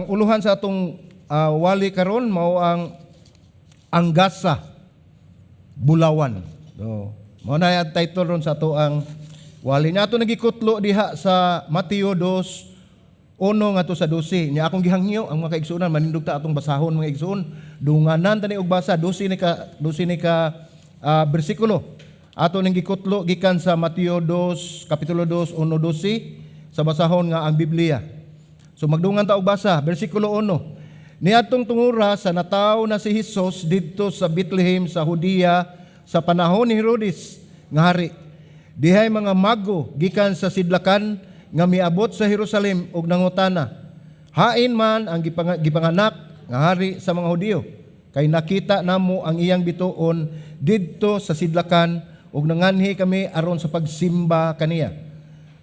uluhan sa atong wali karon mao ang gasa bulawan. No. Mao na ang title ron sa ato ang wali. Nga ato nagikutlo diha sa Mateo 2:1 ngadto sa 12. Nya akong gihangyo ang mga kaigsuonan manindog ta atong basahon mga igsoon. Dunganan tani og basa 12 ni ka bersikulo. Ato ning gikutlo gikan sa Mateo 2 kapitulo 2 1:12 sa basahon nga ang Biblia. So magdungan ta og basa bersikulo 1. Niadtong tungura sa natawo na si Hesus didto sa Bethlehem sa Judea sa panahon ni Herodes nga hari. Dihay mga mago gikan sa sidlakan nga miabot sa Jerusalem og nangutana, hain man ang gipanganak nga hari sa mga Hudiyo, kay nakita namo ang iyang bituon didto sa sidlakan ug nanganhi kami aron sa pagsimba kaniya.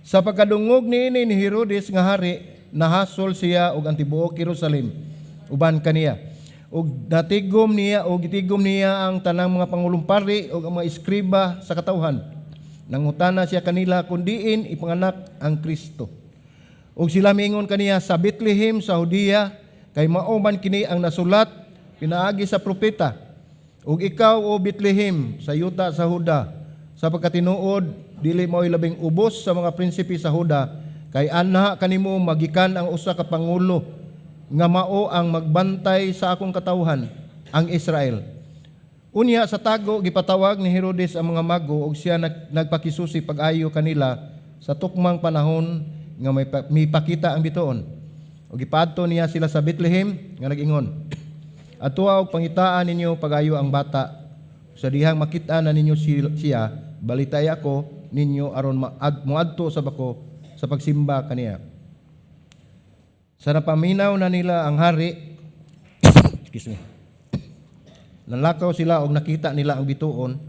Sa pagkadungog niini ni Herodes nga hari, nahasol siya og ang tibuok Jerusalem uban kaniya. Ug natigom niya o gitigom niya ang tanang mga pangulumpari o ang mga eskriba sa katawhan. Nangutana siya kanila kung diin ipanganak ang Kristo. Ug sila miingon kaniya sa Bethlehem sa Judea, kay mao man kini ang nasulat pinaagi sa propeta. Ug ikaw o Bethlehem sa yuta sa Huda, sa pagkatinuod dili mao'y labing ubos sa mga prinsipe sa Huda, kay anha kanimo magikan ang usa ka pangulo nga mao ang magbantay sa akong katawhan, ang Israel. Unya sa tago gipatawag ni Herodes ang mga mago ug siya nagpakisusi pag-ayo kanila sa tukmang panahon nga may pakita ang bituon. Ug gipadto niya sila sa Bethlehem nga nag-ingon, "Adtoa og pangitaan ninyo pag-ayo ang bata. Sa dihang makita na ninyo siya, balitay ako ninyo aron moadto sa bako sa pagsimba kaniya." Sa napaminaw na nila ang hari, nanlakaw sila og nakita nila ang bituon,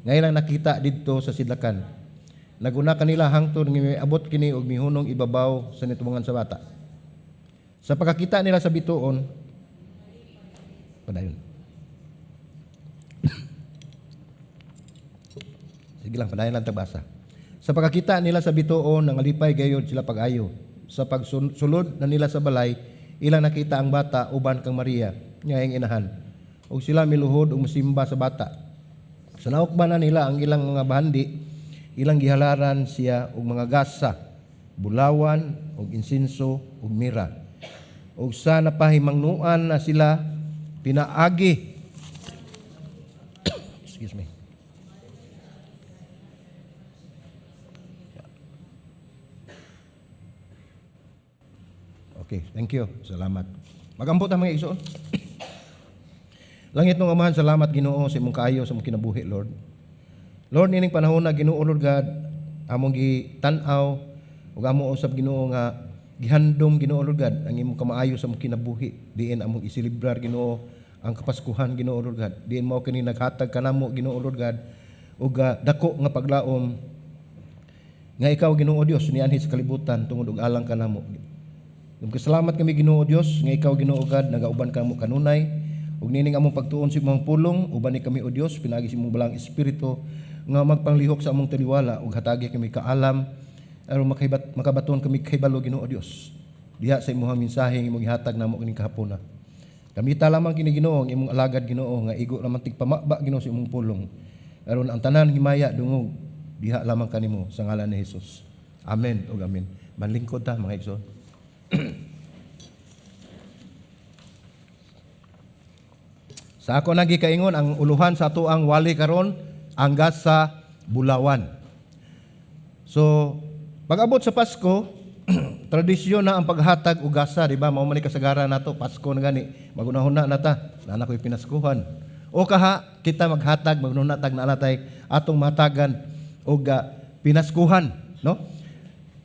ngayon lang nakita didto sa sidlakan. Naguna kanila hangtod nga abot kini og mihunong ibabaw sa nitubungan sa bata. Sa pagkakita nila sa bituon, padayon. Sige lang, padayon lang tagbasa. Sa pagkakita nila sa bituon, nangalipay gayud sila pag-ayo. Sa pagsulod na nila sa balay, ilang nakita ang bata uban kang Maria, ngayong inahan. Ug sila miluhod ug mosimba sa bata. Sa naukban na nila ang ilang mga bahandi, ilang gihalaran siya og mga gasa, bulawan ug insinso ug mira. Ug sa napahimangnuan na sila pinaagi. Excuse me. Okay, thank you. Salamat. Magambot ang mga igsoon. Langit ng Amahan, salamat Ginoo sa imong kaayo sa imong kinabuhi, Lord. Lord, nining panahon na Ginoo, Lord God, among gitanaw ug amo usab Ginoo nga gihandom Ginoo, Lord God, ang imong kamaayo sa imong kinabuhi. Diin among isilibrar Ginoo ang kapaskuhan Ginoo, Lord God. Diin mao kini naghatag kanamo Ginoo, Lord God, ug dako nga paglaom nga ikaw Ginoo Dios nianhi sa kalibutan tungod og alang kanamo. Salamat kami Ginoo Dios nga ikaw Ginoo God nagauban kamo kanunay ug nining among pagtuon sa imong pulong uban ni kami o Dios pinaagi sa imong balang espiritu nga magpanglihok sa among taliwala ug hatagi kami kaalam aron makabaton kami kahibalo Ginoo Dios diha sa imong mensahe nga imong gihatag namo kining kahapon. Kamita lamang kini Ginoo ang imong alagad Ginoo nga igo lamang tigpamaba Ginoo sa imong pulong aron ang tanan himaya dungog diha lamang kanimo sa ngalan ni Hesus. Amen ug amen. Manlingkod ta mga igsoon. Sa ako nagi kaingon ang uluhan sa ato ang wali karon ang gasa bulawan. So pag-abot sa Pasko, tradisyon na ang paghatag og gasa, di ba? Mao man ni kasagaran nato Pasko na gani. Magunahon na ta, na ko'y pinaskuhan. O kaha kita maghatag magunahon na tag na natay atong matagan og pinaskuhan, no?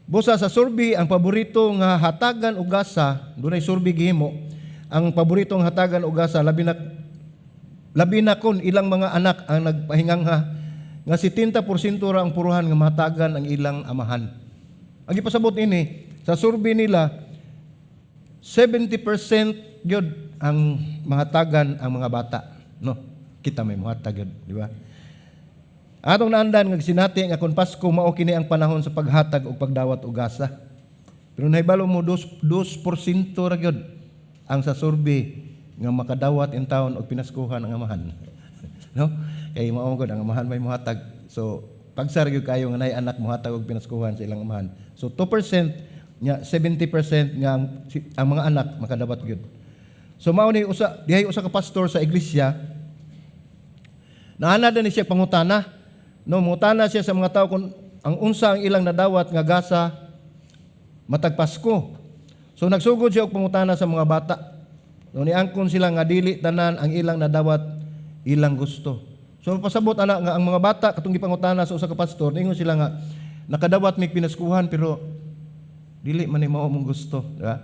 Busa sa survey, ang paborito nga hatagan o gasa, dunay survey gihimo, ang paboritong hatagan o gasa, labi na kun ilang mga anak ang nagpahingang nga 70% ra ang puruhan nga mahatagan ang ilang amahan. Ang ipasabot ini, sa survey nila, 70% yun ang mahatagan ang mga bata. No? Kita may mahatag yun, di ba? Atong naandan nga sinati nga kung Pasko mao kini ang panahon sa paghatag og pagdawat og gasa. Pero nahibalo mo 2% ra gyud ang sa survey nga makadawat in taon og pinaskuhan ang amahan. No? Kay mao gud ang amahan may muhatag. So pagsar gyud kayo nga nay anak muhatag og pinaskuhan sa ilang amahan. So 2% nya 70% nga ang mga anak makadawat gyud. So mao ni dihay usa ka pastor sa iglesia. Naanad ni siya pangutana. No, mutana siya sa mga tao kung ang unsa ang ilang nadawat nga gasa matag Pasko. So nagsugod siya og pangutana sa mga bata. No, niangkon sila nga dili tanan ang ilang nadawat ilang gusto. So pasabot ana nga ang mga bata katong gipangutana sa usa ka pastor, ningon sila nga nakadawat mig pinaskuhan pero dili man ni mao mong gusto, di ba?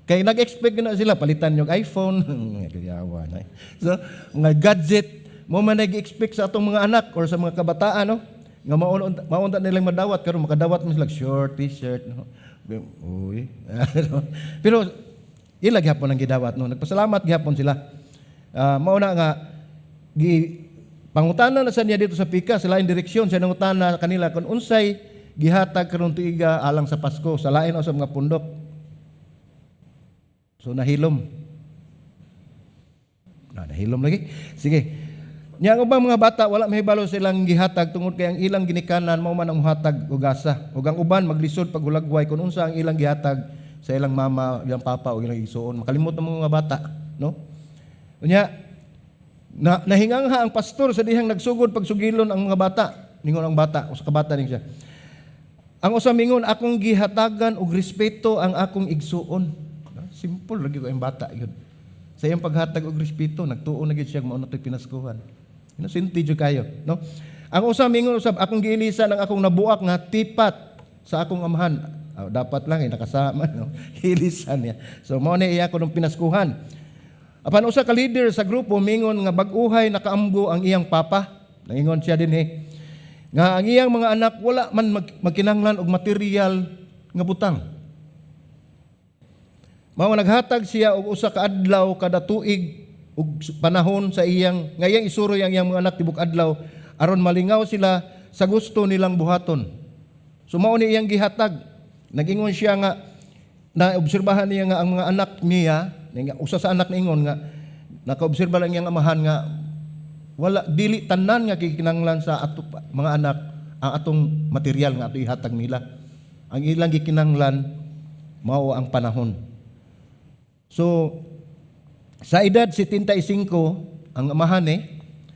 Kay nag-expect na sila palitan yung iPhone, kayawa na. So mga gadget mo man nag-expect sa atong mga anak or sa mga kabataan, no? Nga maunta nilang madawat karon makadawat mo sila short t-shirt, no? Uy. Pero ila gyapon ang gidawat, no? Nagpasalamat gyapon sila. Mauna nga pangutana na sa niya dito sa pika sa lain direksyon siya nangutana kanila kung unsay gihatag karon tuiga alang sa Pasko sa lain o sa mga pundok. So nahilom lagi. Sige. Nya ang ubang mga bata wala mahibalo silang gihatag tungod kay ang ilang ginikanan mao man ang muhatag og gasa. Ug ang uban maglisod pag hulagway kung unsa ang ilang gihatag sa ilang mama, ilang papa o ilang igsuon. Makalimot ang mga bata, no? Unya nahingangha ang pastor sa dihang nagsugod pagsugilon ang mga bata. Ningon ang bata, usa ka bata ning siya. Ang usa mingon akong gihatagan og respeto ang akong igsuon. Simple lagi ko ang bata yun. Sa iyang paghatag og respeto, nagtuon na gyud siya mao na toy pinaskuhan. Inosente jud kayo, no? Ang usa mingon usab akong giilisan ang akong nabuak nga tipat sa akong amahan. Dapat lang nakasama, no? Hilisan niya. So mao ni iya ko nung pinaskuhan. Apan usa ka leader sa grupo mingon nga bag-uhay nakaamgo ang iyang papa. Nangingon siya dinhi nga ang iyang mga anak wala man magkinahanglan og material nga butang. Mao naghatag siya og usa ka adlaw kada tuig og panahon sa iyang ngayang isuroy ang iyang mga anak tibok adlaw aron malingaw sila sa gusto nilang buhaton. So mao ni iyang gihatag. Nagingon siya nga naobserbahan niya nga ang mga anak niya, usa sa anak ningon nga nakaobserba lang iyang amahan nga wala dili tanan nga gikinahanglan sa ato mga anak ang atong material nga ato ihatag nila. Ang ilang gikinahanglan mao ang panahon. So sa edad 75 ang amahan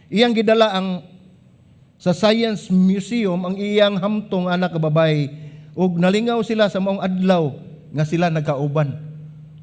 iyang gidala ang sa Science Museum ang iyang hamtong anak ka babae ug nalingaw sila sa maong adlaw nga sila nagkauban.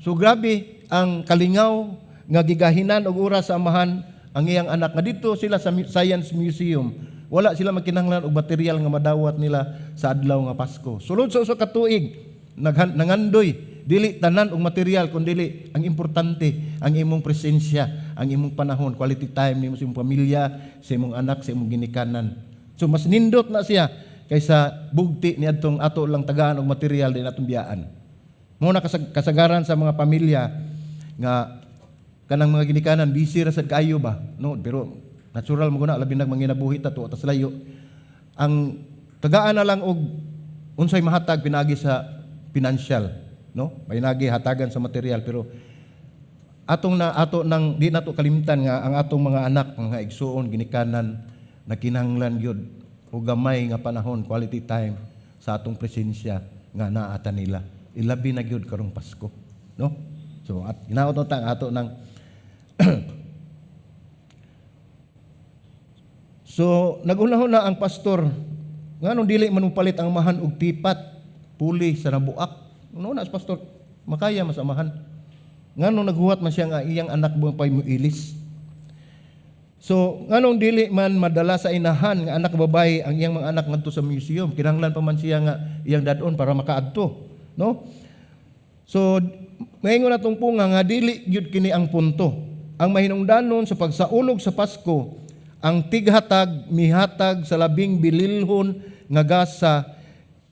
So grabe ang kalingaw nga gigahinan og oras sa amahan ang iyang anak nga dito sila sa Science Museum. Wala sila magkinahanglan og material nga madawat nila sa adlaw nga Pasko. Sulod sa usa ka tuig nangandoy dili tanan og material kun dili ang importante ang imong presensya, ang imong panahon, quality time nimo sa imong pamilya, sa imong anak, sa imong ginikanan. So mas nindot na siya kaysa bugti ni adtong ato lang tagaan og material din atong biyaan. Mao na kasagaran sa mga pamilya nga kanang mga ginikanan busy ra sad kaayo ba, no? Pero natural mo guna labi nag manginabuhi ta to atas layo. Ang tagaan na lang og unsay mahatag pinagi sa financial, no? Pinagi hatagan sa material pero ato nang di nato kalimtan nga ang atong mga anak mga igsuon ginikanan nakinahanglan gyud o gamay nga panahon, quality time sa atong presensya nga naata nila. Ilabi na gyud karong Pasko, no? So at hinaot ta ato nang so nagunahon na ang pastor nganong dili man palit ang amahan og tipat puli sa nabuak. Ano na pastor makaya masamahan. Nganong naghuwat man siya nga iyang anak buang pay muilis. So, nganong dili man madala sa inahan nga anak babae ang iyang mga anak ngadto sa museum, kinahanglan pa man siya nga iyang dadon para makaadto, no? So, mahingon natong punga nga dili gyud kini ang punto. Ang mahinungdanon sa pagsaulog sa Pasko, ang tighatag mihatag sa labing bililhon nga gasa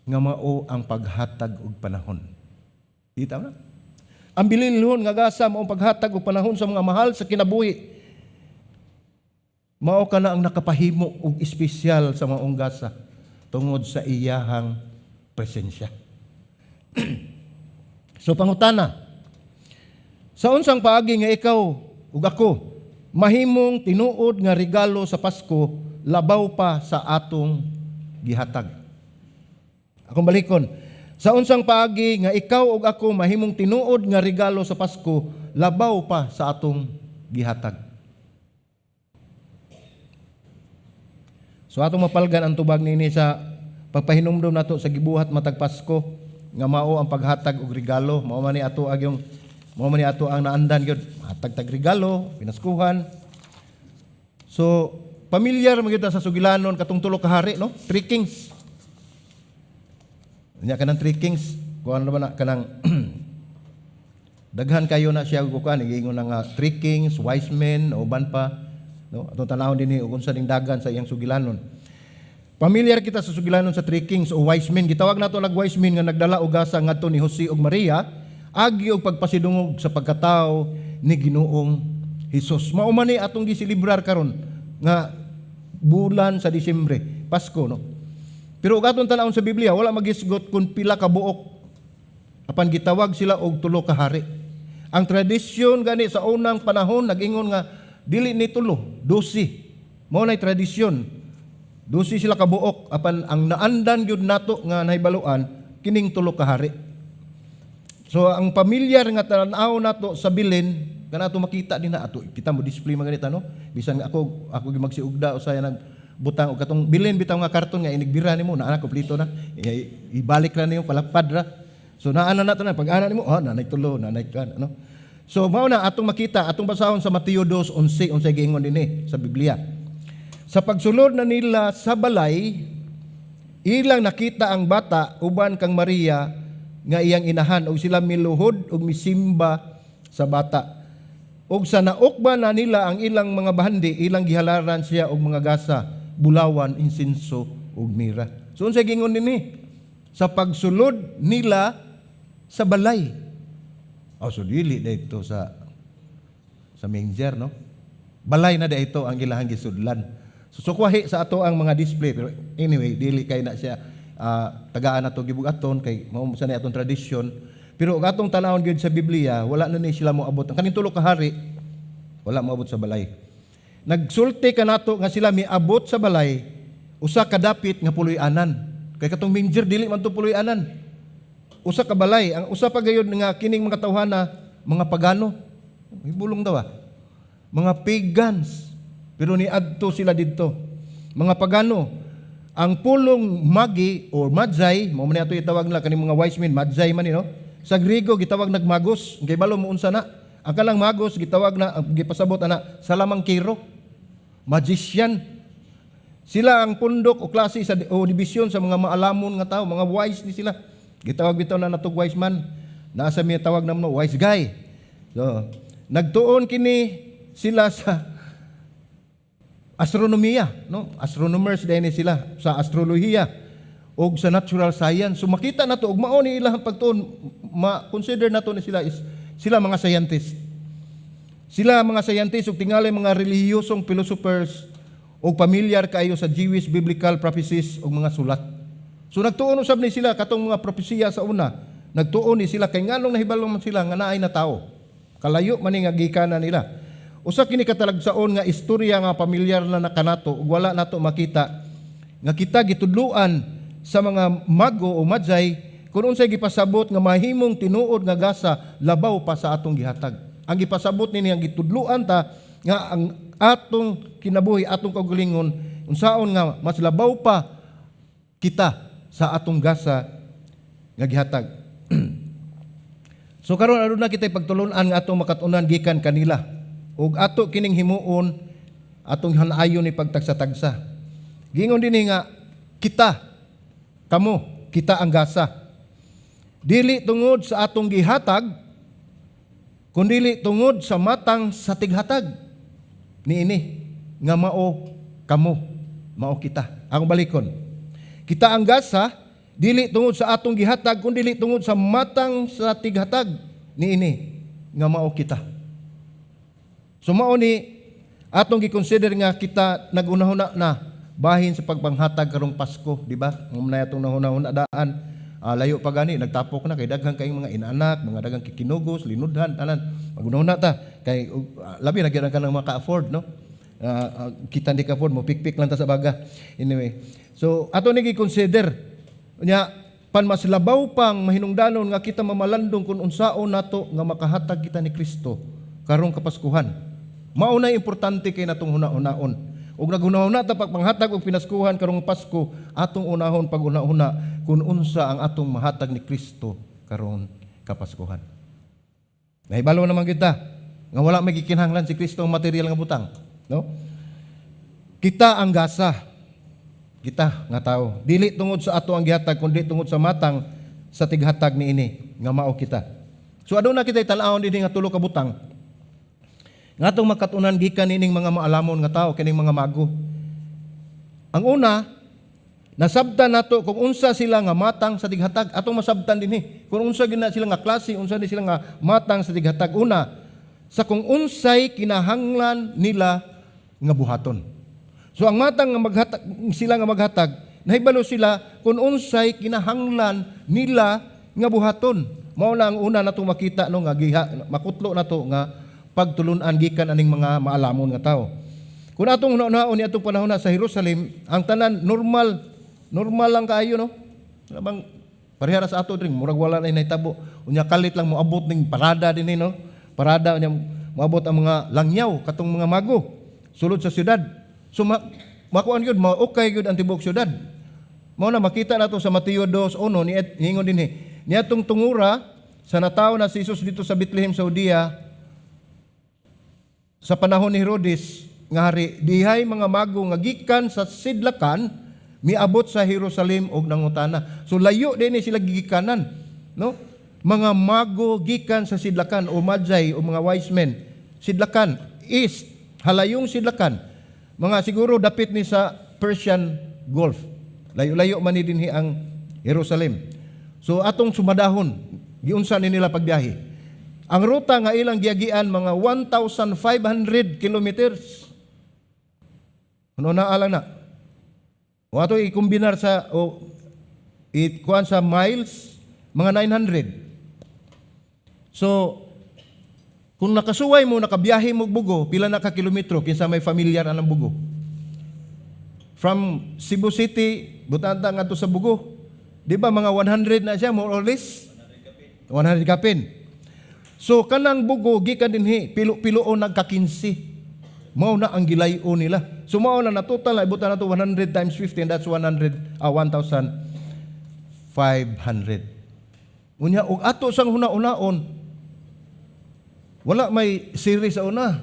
nga mao ang paghatag og panahon. Dita na? Ang bililhon nga gasa mao ang paghatag og panahon sa mga mahal sa kinabuhi. Mao ka na ang nakapahimo og espesyal sa maong gasa tungod sa iyahang presensya. So pangutana, sa unsang paagi nga ikaw ug ako mahimong tinuod nga regalo sa Pasko labaw pa sa atong gihatag. Akong balikon, sa unsang paagi nga ikaw ug ako mahimong tinuod nga regalo sa Pasko labaw pa sa atong gihatag. So atong mapalgan ang tubag nini sa pagpahinumdom nato sa gibuhat matag Pasko nga mao ang paghatag og regalo, mao man ni ato ang naandan gyud, hatag tag regalo, pinaskuhan. So pamilyar man gyud ta sa sugilanon katong tulo ka hari, no? Three Kings. Nya kanang Three Kings, kuan naman na kanang daghan kayo na siya kuan ingon nga Three Kings, wise men, uban pa, no? Atong tanawon dinhi ug unsa ning dagan sa iyang sugilanon. Pamilyar kita sa sugilanon sa Three Kings o wise men. Gitawag nato nag wise men nga nagdala og gasa ngadto ni Jose ug Maria agi og pagpasidungog sa pagkatao ni Ginoong Hesus. Mao man ni atong gisilibrar karon nga bulan sa Disyembre, Pasko, no. Pero ug atong tan-awon sa Biblia wala magisgot kun pila ka buok apan gitawag sila og tulo ka hari. Ang tradisyon gani sa unang panahon nag-ingon nga dili ni tulo, 12. Mao nay tradisyon. 12 sila ka buok apan ang naandan gyud nato nga nahibaluan kining tulo ka hari. So ang pamilyar nga tan-aw nato sa bilin kanato makita din na ato kita mo display man ganita, no. Bisan ako magsiugda usay nagbutang og katong bilin bitaw nga karton nga inigbira nimo na anak kompleto na ibalik ra niyo palapad ra. So naana nato na pag ana nimo nanay tulo nanay kan, ano. So mao na atong makita atong basahon sa Mateo 2:11 unsay giingon dinhi sa Biblia. Sa pagsulod na nila sa balay, ilang nakita ang bata uban kang Maria nga iyang inahan ug sila miluhod ug misimba sa bata. Ug sa naukba na nila ang ilang mga bahandi, ilang gihalaran siya og mga gasa, bulawan, insinso ug mira. So unsay gingon dinhi? Sa pagsulod nila sa balay. So dili dito sa manger, no? Balay na dito ang ilahang gisudlan. So sukwahi sa ato ang mga display, pero anyway dili kay na siya tagaan nato gibugaton kay mao sa ni atong tradisyon. Pero ug atong tanawon gyud sa Biblia wala na ni sila moabot. Ang kaning tulo ka hari wala moabot sa balay. Nagsulti ka nato nga sila miabot sa balay usa ka dapit nga puloy-anan. Kay katong manger dili man to puloy-anan. Usa ka balay, ang usa pa gayud nga kining mga tawhana mga pagano. Ibulong daw mga pagans. Pero niadto sila didto. Mga pagano, ang pulong magi or madzay, mo man ato itawag na kaning mga wise men, madzay man no. Sa Griego gitawag nagmagos, kay balo mo unsa na. Ang kalang magos gitawag na gipasabot ana salamangkiro, magician. Sila ang pundok o klase sa o dibisyon sa mga maalamon nga tao, mga wise ni sila. Gitawag bitaw na natog wise man. Nasa mi tawag namno wise guy. So, nagtuon kini sila sa astronomiya, no? Astronomers din sila sa astrolohiya o sa natural science. So makita nato ug mao ni ilang pagtuon, ma-consider nato ni sila is sila mga scientist. Sila mga scientist ug tingali mga relihiyosong philosophers ug pamilyar kayo sa Jewish biblical prophecies ug mga sulat. So nagtuon usab ni sila katong mga propesiya sa una. Nagtuon ni sila kay nganong nahibalo man sila nga naay na tao. Kalayo man ni nga gikanan nila. Usa kini katalagsaon nga istorya nga pamilyar na nakanato ug wala nato makita nga kita gitudluan sa mga mago o madzay kun unsay gipasabot nga mahimong tinuod nga gasa labaw pa sa atong gihatag. Ang gipasabot nini ang gitudluan ta nga ang atong kinabuhi atong kaugalingon unsaon nga mas labaw pa kita sa atong gasa nga gihatag. So karon aduna kitay pagtulon-an nga atong makatunan gikan kanila. Ug ato kining himuon atong hanayon ni pagtagsa-tagsa. Gingon dinhi nga kita ang gasa. Dili tungod sa atong gihatag kundi tungod sa matang sa tighatag. Niini nga mao kita. Ang balikon. Kita ang gasa dili tungod sa atong gihatag kundi tungod sa matang sa tighatag. Niini nga mao kita. So mao ni atong gi-consider nga kita nagunahuna na bahin sa pagpanghatag karong Pasko, di ba? Muna atong nahuna-huna daan layo pa gani nagtapok na kay daghang kay mga inanak, mga daghang kikinugos, linudhan tanan. Magunahon ta kay labi na gyud ka nang maka-afford, no? Kita di ka afford mo pikpik lang ta sa baga. Anyway, so ato ni gi-consider nya pan mas labaw pang mahinungdanon nga kita mamalandong kung unsaon nato nga makahatag kita ni Kristo karong kapaskuhan. Mao na importante kay natong huna-hunaon. Ug naghunahuna ta pagpanghatag og pinaskuhan karong Pasko, atong unahon pag-una-una kung unsa ang atong mahatag ni Kristo karong kapaskuhan. Nahibalo naman kita nga wala may gikinahanglan si Kristo ang material nga butang, no? Kita ang gasa. Kita nga tao. Dili tungod sa ato ang gihatag kundi tungod sa matang sa tighatag niini nga mao kita. So aduna kita ital-awon dinhi nga tulo ka butang. Nga itong makatunan gikan nining mga maalamon nga tao, kining mga mago. Ang una, nasabtan nato kung unsa sila nga matang sa tighatag. Atong masabtan dinhi. Kung unsa gina sila nga klase, unsa din sila nga matang sa tighatag. Una, sa kung unsay kinahanglan nila nga buhaton. So ang matang nga maghatag, sila nga maghatag, nahibalo sila kung unsay kinahanglan nila nga buhaton. Mao na ang una natong makita no nga makutlo nato nga pagtulunan gikan aning mga maalamon nga tao. Kung atong hunaon ni atong panahon na sa Jerusalem, ang tanan normal lang kaayo, no? Labang parehara sa ato dring murag wala na nahitabo. Unya kalit lang moabot ning parada dinhi, no? Parada unya moabot ang mga langyaw katong mga mago sulod sa syudad. So makuan gyud okay gyud ang tibuok syudad. Mao na makita nato sa Mateo 2:1 niingon dinhi. Niadtong tungura sa natawo na si Jesus dito sa Bethlehem sa Judea, sa panahon ni Herodes nga hari, dihay mga mago nga gikan sa sidlakan miabot sa Jerusalem og nangutana. So layo din sila gigikanan, no? Mga mago gikan sa sidlakan o magi o mga wise men. Sidlakan east, halayong sidlakan. Mga siguro dapit ni sa Persian Gulf. Layo-layo man ni dinhi ang Jerusalem. So atong sumadahon, giunsa ni nila pagbiyahe. Ang ruta nga ilang giagian mga 1,500 kilometers. Ano na alang na? O ato i-kombinar sa kuan sa miles, mga 900. So kung nakasuway mo, nakabiyahe mo bugo, pila na ka kilometro kinsa may familiar anang bugo. From Cebu City, butanta nga to sa bugo. Di ba mga 100 na siya, more or less? 100 kapin. So kanang bugo gikan dinhi pilo-piloon nagka-15. Mao na ang gilayo nila. So mao na total ibutan nato 100 times 15, that's 1,500. Unya og ato sang huna-unaon, wala may series sa una.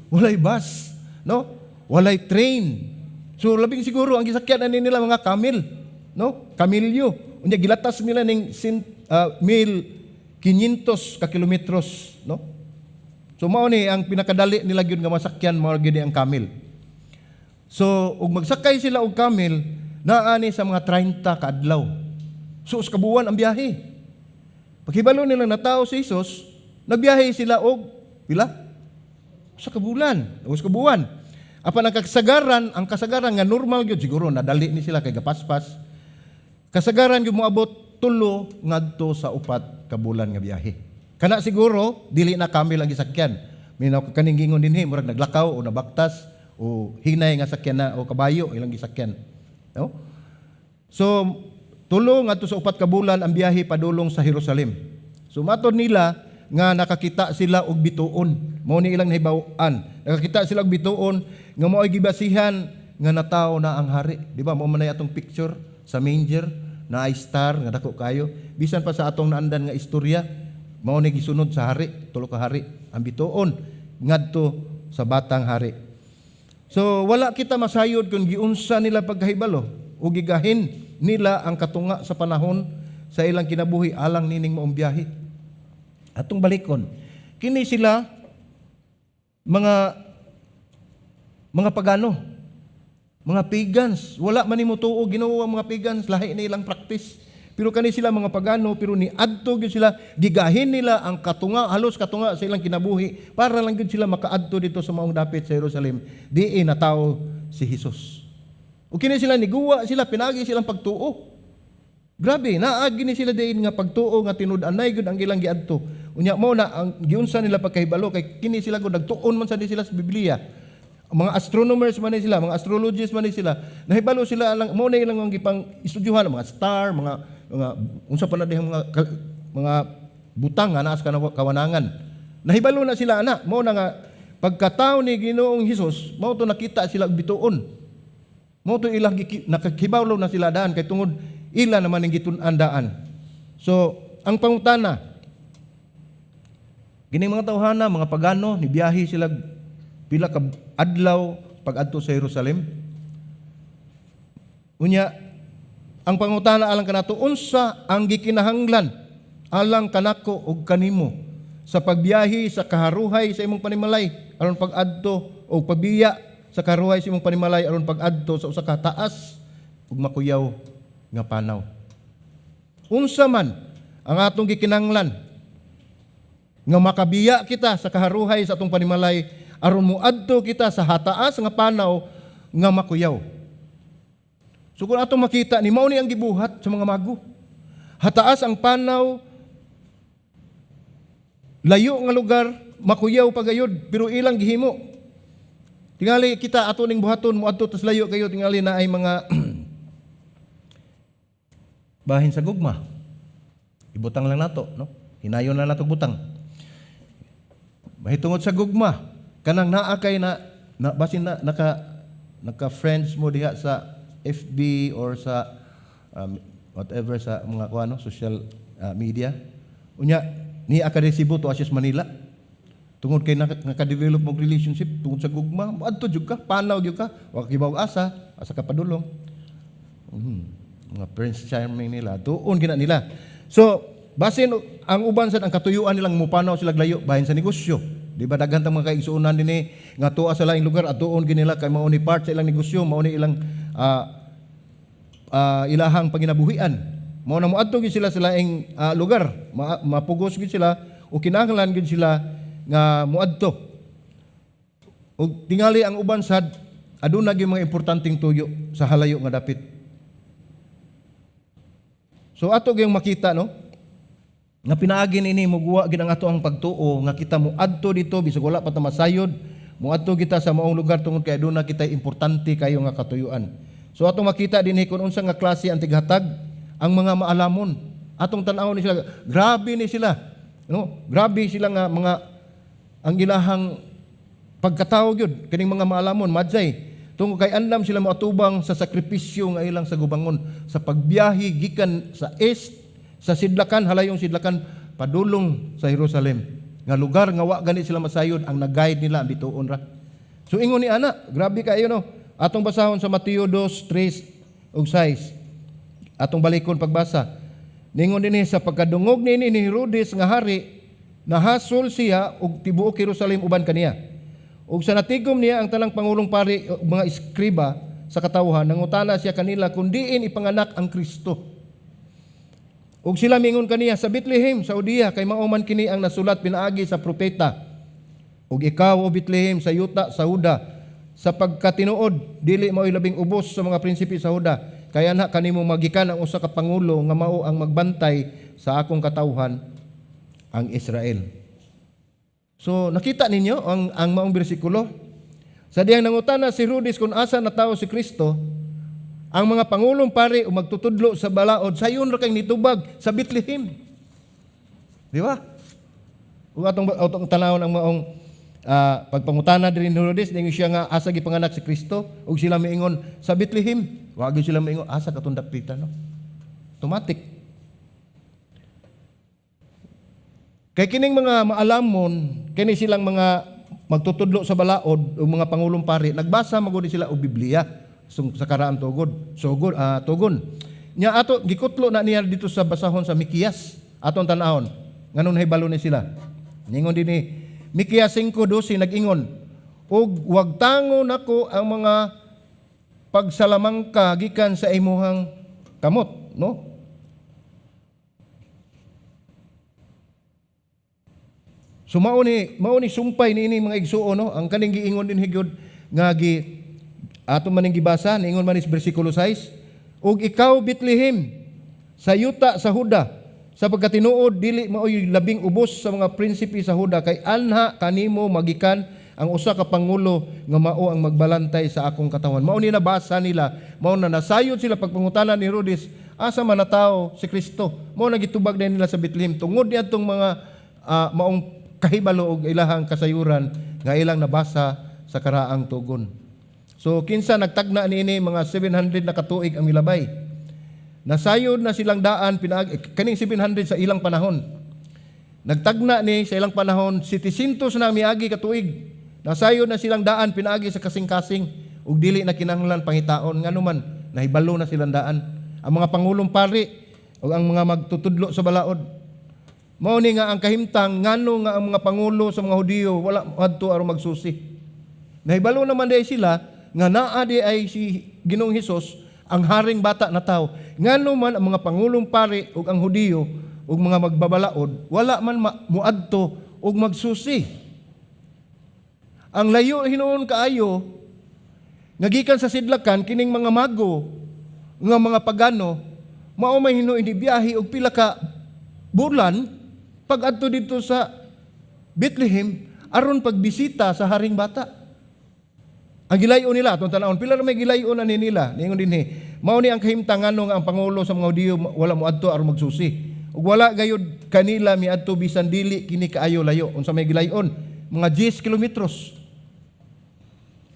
Walay bus, no? Walay train. So labing siguro ang gisakyan ani nila mga camel, no? Kamilyo. Unya gilatas nila ning 500 ka kilometros, no? So mao ni ang pinakadali nila gyud nga masakyan mao gyud ang camel. So ug magsakay sila og camel naani sa mga 30 ka adlaw. So sa kabuwan ang biyahe. Paghibalo nila na tao si Jesus, nagbiyahe sila og pila? Sa kabulan, o sa kabuwan. Apan ang kasagaran nga normal gyud siguro nadali ni sila kay gapaspas. Kasagaran gyud moabot 3 ngadto sa 4 ka bulan nga biyahe. Kana siguro dili na camel ang gisakyan. Minaw kaning gingon dinhi murag naglakaw o nabaktas o hinay nga sakyan na o kabayo ilang gisakyan. No? So 3 ngadto sa 4 ka bulan ang biyahe padulong sa Jerusalem. So matod nila nga nakakita sila og bituon. Mao ni ilang nahibaw-an. Nakakita sila og bituon nga mao'y gibasihan nga natawo na ang hari. Di ba? Mao man ay atong picture sa manger na ay star nga dako kayo. Bisan pa sa atong naandan nga istorya, mao ni gisunod sa hari, 3 ka hari. Ang bituon ngadto sa batang hari. So wala kita masayod kung giunsa nila pagkahibalo o gigahin nila ang katunga sa panahon sa ilang kinabuhi alang nining maong biyahe. Atong balikon, kini sila mga pagano, mga pagans. Wala man nimo tuo Ginoo ang mga pagans, lahi na ilang practice. Pero kani sila mga pagano, pero ni adto gyud sila, gigahin nila ang katunga, halos katunga sa ilang kinabuhi para lang gyud sila makaadto dito sa maong dapit sa Jerusalem. Diin na tao si Jesus. O kini sila niguwa sila pinagi silang pagtuo. Grabe, naagi ni sila diin nga pagtuo nga tinud-anay gud ang ilang giadto. Unya mo na ang giunsa nila pagkahibalo kay kini sila gud nagtuon man sa di sila sa Biblia. Mga astronomers man ni sila, mga astrologists man ni sila. Nahibalo sila lang mo na ilang gipang istudyuhan mga star, mga unsa pa na dihang mga butang nga naa sa kawanangan. Nahibalo na sila ana, mo na nga pagkatao ni Ginoong Hesus, mao to nakita sila og bituon. Mao to ilang nakakibawlo na sila daan kay tungod ila naman ang gitun-andaan. So, ang pangutana, gining mga tawhana, mga pagano, nibiyahe sila pila ka adlaw pag-adto sa Jerusalem. Unya, ang pangutana alang kanato, unsa ang gikinahanglan alang kanako og kanimo sa pagbiyahe sa kaharuhay sa imong panimalay aron pag-adto o pagbiya sa kaharuhay sa imong panimalay aron pag-adto sa usa ka taas ug makuyaw nga panaw. Unsa man ang atong gikinahanglan nga makabiya kita sa kaharuhay sa atong panimalay aron moadto kita sa hataas nga panaw nga makuyaw. So kung atong makita ni mao ni ang gibuhat sa mga mago. Hataas ang panaw, layo nga lugar, makuyaw pagayod pero ilang gihimo. Tingali kita ato ning buhaton moadto tas layo kayo tingali na ay mga bahin sa gugma. Ibutang lang nato, no? Hinayon na nato butang. Mahitungod sa gugma, kanang naa kay na basin na naka friends mo diha sa FB or sa whatever sa mga kuano social media. Unya ni akadesibo to Asias Manila. Tungod kay naka-develop mo relationship tungod sa gugma, adto jud ka, panaw jud ka, wa kibaw asa ka padulong. Mga Prince Charming nila, tuon gina nila. So, basin ang uban sad ang katuyuan nilang mupanaw sila layo bahin sa negosyo. Di ba daghan tang mga kaigsuonan dinhi nga tuwa sa laing lugar atuon ginila kay mao ni part sa ilang negosyo, mao ni ilang ilahang panginabuhian. Mao na moadto gid sila sa laing lugar, mapugos gid sila o kinahanglan gid sila nga moadto. Ug tingali ang uban sad aduna gyud mga importanteng tuyo sa halayo nga dapit. So ato gyung makita no nga pinaagi ini muguwa gid ang ato ang pagtuo nga kita moadto dito bisag wala pa ta masayod, moadto kita sa maong lugar tungod kay aduna kita importante kayo nga katuyuan. So atong makita dinhi kun unsa nga klase ang tighatag ang mga maalamon. Atong tan-aw ni sila, grabe ni sila. No? Grabe sila nga mga ang ilahang pagkatao gyud kining mga maalamon madzay. Tungod kay andam sila moatubang sa sakripisyo nga ilang sa gubangon sa pagbiyahe gikan sa east sa sidlakan halayong sidlakan padulong sa Jerusalem nga lugar nga wa gani sila masayod ang nag-guide nila ang bituon ra. So ingon ni ana, grabe kayo no. Atong basahon sa Mateo 2:3 ug 6. Atong balikon pagbasa. Ningon dinhi sa pagkadungog ni Herodes nga hari nahasol siya og tibuok Jerusalem uban kaniya. Ug sa natigom niya ang tanang pangulong pari ug mga iskriba sa katawhan nangutana siya kanila kung diin ipanganak ang Kristo. Ug sila mingon kaniya sa Bethlehem sa Judea kay mao man kini ang nasulat pinaagi sa propeta. Ug ikaw o Bethlehem sa yuta sa Huda sa pagkatinuod dili mao'y labing ubos sa mga prinsipe sa Huda kaya na kanimo magikan ang usa ka pangulo nga mao ang magbantay sa akong katawhan ang Israel. So nakita ninyo ang maong bersikulo. Sa diyang nangutana si Herodes kung asa na tao si Kristo, ang mga pangulong pari o magtutudlo sa balaod sayon ra kay nitubag sa Bethlehem. Di ba? Kung atong tanawon ang maong pagpangutana diri ni Herodes ningon siya nga asa gipanganak si Kristo ug sila miingon sa Bethlehem. Wa gyud sila miingon asa katong dapita no. Automatic. Kay kining mga maalamon, kini silang mga magtutudlo sa balaod o mga pangulong pari, nagbasa magud sila og Biblia sa karaan tugon. Nya ato gikutlo na niya dito sa basahon sa Mikias, aton tan-awon. Nganong nahibalo ni sila? Ningon dinhi Mikias 5:12 nag-ingon, "Ug wag tango nako ang mga pagsalamangka gikan sa imuhang kamot," no? So mao ni sumpay niini mga igsuo no, ang kaning giingon din higyod nga ato maning gibasa niingon man is bersikulo 6, ug ikaw Bethlehem sa yuta sa Huda, sapagkat tinuod dili maoy labing ubos sa mga prinsipe sa Huda, kay anha kanimo magikan ang usa ka pangulo nga mao ang magbalantay sa akong katawan. Mao ni nabasa nila, mao na nasayod sila pagpangutanan ni Herodes, asa man na tao si Kristo. Mao nagitubag na nila sa Bethlehem tungod niadtong mga maong kahibalo og ilahang kasayuran nga ilang nabasa sa karaang tugon. So kinsa nagtagna niini mga 700 na katuig ang milabay. Nasayod na silang daan kaning 700 sa ilang panahon. Nagtagna ni sa ilang panahon 700 na miagi katuig. Nasayod na silang daan pinaagi sa kasing-kasing ug dili na kinahanglan pangitaon nganuman nahibalo na silang daan. Ang mga pangulong pari ug ang mga magtutudlo sa balaod. Mao ni nga ang kahimtang ngano nga ang mga pangulo sa mga Hudiyo wala adto aron magsusi. Nahibalo naman day sila nga naa di ay si Ginoong Hesus ang haring bata na tao. Ngano man ang mga pangulong pari ug ang Hudiyo ug mga magbabalaod wala man muadto ug magsusi. Ang layo hinuon kaayo nga gikan sa sidlakan kining mga mago nga mga pagano mao may hinuon di biyahe og pila ka bulan pag-adto dito sa Bethlehem aron pagbisita sa haring bata. Ang gilayon nila atong tan-awon pila ra may gilayon ani nila ningon dinhi mao ni ang kahimtangan nga ang pangulo sa mga Hudiyo wala moadto aron magsusi ug wala gayud kanila miadto bisan dili kini kaayo layo unsa may gilayon mga 10 kilometros.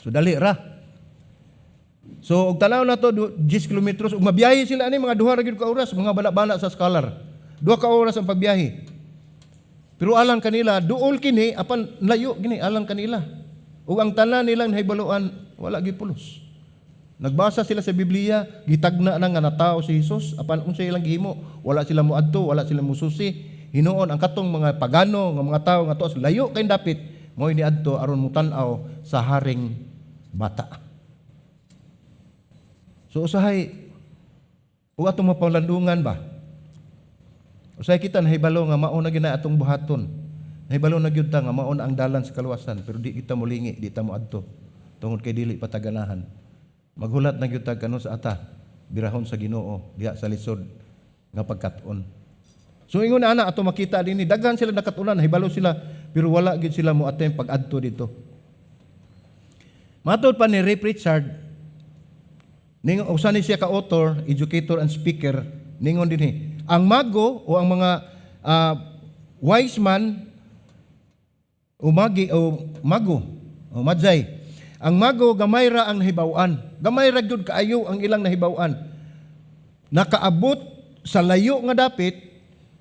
So dali ra. So og tanaw na to 10 kilometros ug mabiyahe sila ani mga 2 ra gyud ka oras mga bana-bana sa scholar. 2 ka oras ang pagbiyahe. Pero alang kanila duol kini apan layo gini alang kanila. Ug ang tanan nilang nahibaluan wala gyud pulos. Nagbasa sila sa Biblia, gitagna na nga natawo si Hesus apan unsay ilang gihimo, wala sila moadto, wala sila mususi. Hinuon ang katong mga pagano nga mga tawo nga tuos layo kay dapit mo ni adto aron mutan-aw sa haring bata. So usahay o atong mapalandungan ba? Usahay kita nahibalo nga mao na gyud na atong buhaton. Nahibalo na gyud ta nga mao na ang dalan sa kaluwasan pero di kita molingi, di ta moadto. Tungod kay dili pataganahan. Maghulat na gyud ta kano sa ata birahon sa Ginoo diha sa lisod nga pagkat-on. So ingon ana ato makita dinhi daghan sila nakatunan, nahibalo sila pero wala gyud sila moattend pag-adto dito. Matod pa ni Ray Pritchard, ningon usa ni siya ka author, educator and speaker, ningon dinhi, ang mago o ang mga wise man o mago o madzay, ang mago gamay ra ang nahibaw-an. Gamay ra gyud kaayo ang ilang nahibaw-an. Nakaabot sa layo nga dapit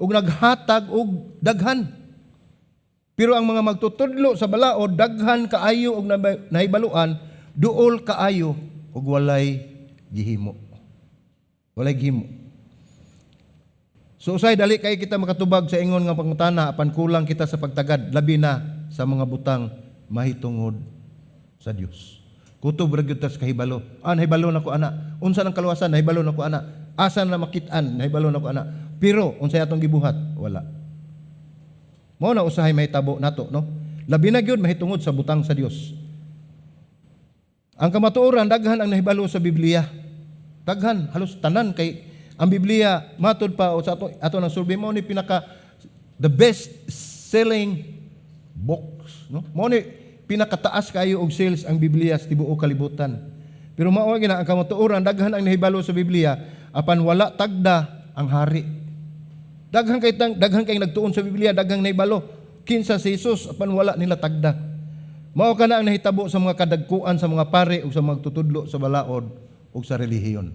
ug naghatag og daghan. Pero ang mga magtutudlo sa balaod, daghan kaayo og nahibaluan, duol kaayo og walay gihimo. Walay gihimo. So usay dali kay kita makatubag sa ingon nga pangutana apan kulang kita sa pagtagad labi na sa mga butang mahitungod sa Dios. Kutob ra gyud ta sa kahibalo. Nahibalo nako ana. Unsa nang kaluwasan nahibalo nako ana. Asa na makit-an nahibalo nako ana. Pero unsay atong gibuhat? Wala. Mao na usahay mahitabo nato, no? Labi na gyud mahitungod sa butang sa Dios. Ang kamatuoran daghan ang nahibalo sa Biblia. Daghan halos tanan kay ang Biblia matud pa o sa ato nang survey mao ni pinaka the best selling books, no? Mao ni pinakataas kayo og sales ang Biblia sa tibuok kalibutan. Pero mao gina ang kamatuoran daghan ang nahibalo sa Biblia apan wala tagda ang hari. Daghang kay nagtuon sa Biblia, daghang nahibalo. Kinsa si Jesus apan wala nila tagda. Mao kana ang nahitabo sa mga kadagkuan sa mga pare ug sa magtutudlo sa balaod ug sa relihiyon.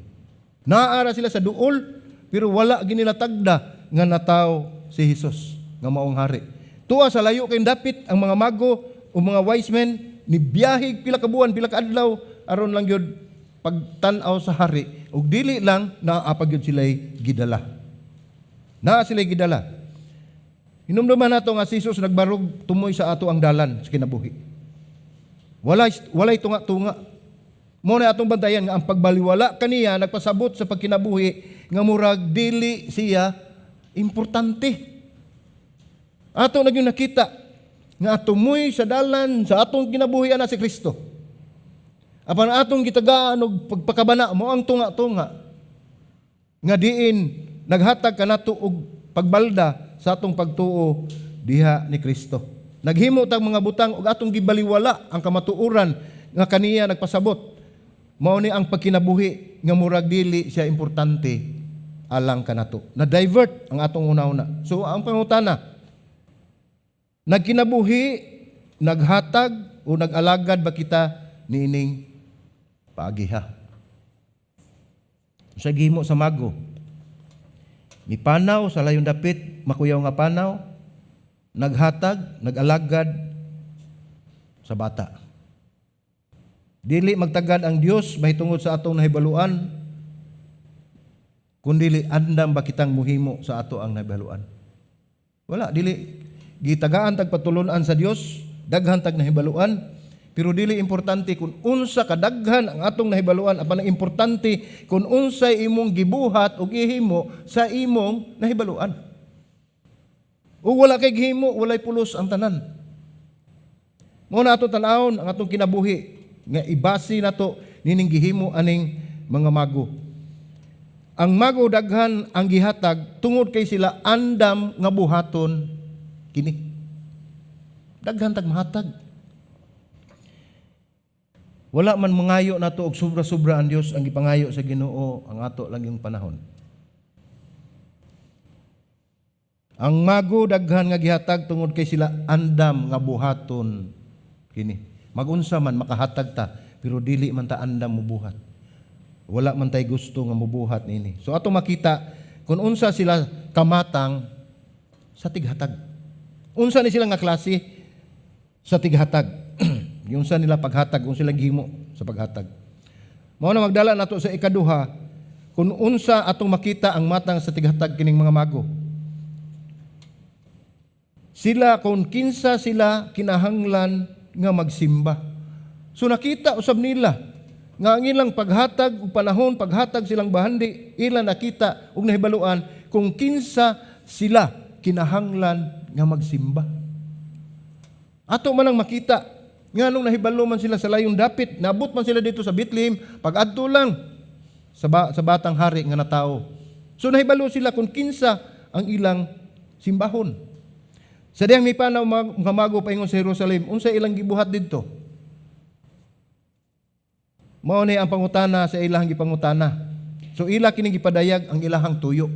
Naara sila sa duol pero wala gid nila tagda nga natawo si Jesus nga maong hari. Tuwa sa layo kay dapit ang mga mago o mga wise men ni biyahig pila ka buwan, pila ka adlaw aron lang gyud pagtan-aw sa hari ug dili lang naapag gyud sila'y gidala. Naa sila'y gidala. Hinumduman nato nga si Jesus nagbarog tumoy sa ato ang dalan sa kinabuhi. Walay tunga-tunga. Mo na atong bantayan nga ang pagbaliwala kaniya nagpasabot sa pagkinabuhi nga murag dili siya importante. Ato na gyud nakita nga tumoy sa dalan sa atong kinabuhi ana si Kristo. Apan atong gitagaan og pagpakabana mo ang tunga-tunga nga diin naghatag kanato og pagbalda sa atong pagtuo diha ni Kristo. Naghimo tag mga butang og atong gibaliwala ang kamatuoran nga kaniya nagpasabot. Mao ni ang pagkinabuhi nga murag dili siya importante alang kanato. Na-divert ang atong una-una. So ang pangutana, nagkinabuhi, naghatag o nag-alagad ba kita niining paagiha? Sa gihimo sa mago, mipanaw sa layong dapit, makuyaw nga panaw, naghatag, nag-alagad sa bata. Dili magtagad ang Dios mahitungod sa atong nahibaluan, kundili andam ba kitang muhimo sa ato ang nahibaluan. Wala, dili gitagaan tag patulunan sa Dios, daghan tag nahibaluan, pero dili importante kung unsa kadaghan ang atong nahibaluan, apan ang importante kung unsay imong gibuhat o gihimo sa imong nahibaluan. O wala kay gihimo, walay pulos ang tanan. Mo na ato tan-awon ang atong kinabuhi nga ibasi nato nining gihimo aning mga mago. Ang mago daghan ang gihatag tungod kay sila andam nga buhaton kini. Daghan tag mahatag. Wala man mangayo nato og sobra-sobra ang Dios ang gipangayo sa Ginoo ang ato lang panahon. Ang mago daghan nga gihatag tungod kay sila andam nga buhaton kini. Magunsa man makahatag ta pero dili man ta andam mubuhat. Wala man tay gusto nga mubuhat nini. So ato makita kung unsa sila kamatang sa tighatag. Unsa ni sila nga klase sa tighatag. Yung sa nila paghatag, kung sila gihimo sa paghatag. Mao na magdala nato sa ikaduha, kung unsa atong makita ang matang sa tighatag kining mga mago. Sila, kung kinsa sila kinahanglan nga magsimba. So nakita usab nila nga ang ilang paghatag ug panahon, paghatag silang bahandi, ila nakita ug nahibaluan kung kinsa sila kinahanglan nga magsimba. Ato man ang makita nga nung nahibalo man sila sa layong dapit, naabot man sila dito sa Bethlehem, pag-adto lang sa batang hari nga natao. So nahibalo sila kung kinsa ang ilang simbahon. Sa diyang may panaw mga mago paingon sa Jerusalem, unsa ilang gibuhat didto? Mao ni ang pangutana sa ilahang gipangutana. So ila kining gipadayag ang ilahang tuyo.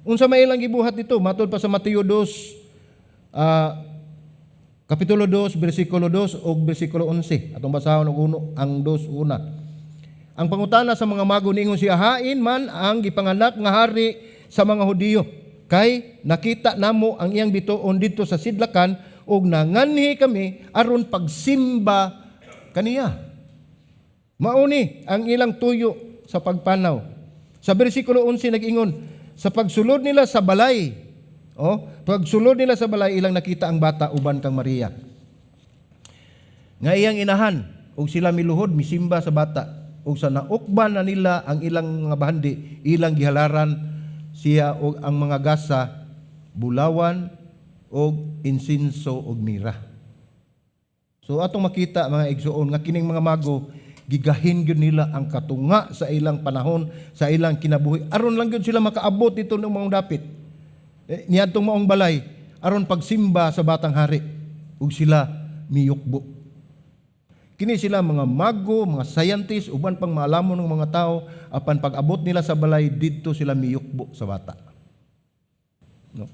Unsa may ilang gibuhat dito? Matod pa sa Mateo 2, Kapitulo 2, versikulo 2 o versikulo 11. Atong basahon ang 2 una. Ang pangutana sa mga mago niingon siya, hain man ang gipanganak nga hari sa mga Hudiyo. Kay nakita namo ang iyang bituon dito sa sidlakan ug nanganhi kami aron pagsimba kaniya. Mauni ang ilang tuyo sa pagpanaw. Sa versikulo 11 nag-ingon, sa pagsulod nila sa balay, pagsulod nila sa balay, ilang nakita ang bata uban kang Maria. Nga iyang inahan, ug sila miluhod, misimba sa bata. Ug sa naukban na nila ang ilang mga bahandi, ilang gihalaran siya og ang mga gasa, bulawan, og insinso og mira. So atong makita mga igsuon nga kining mga mago, gigahin gyud nila ang katunga sa ilang panahon, sa ilang kinabuhi. Aron lang gyud sila makaabot dito ng mga dapit. Niadtong maong balay aron pagsimba sa batang hari ug sila miyukbo. Kini sila mga mago, mga scientist, uban pang maalamon ng mga tao, apan pag-abot nila sa balay didto sila miyukbo sa bata. No.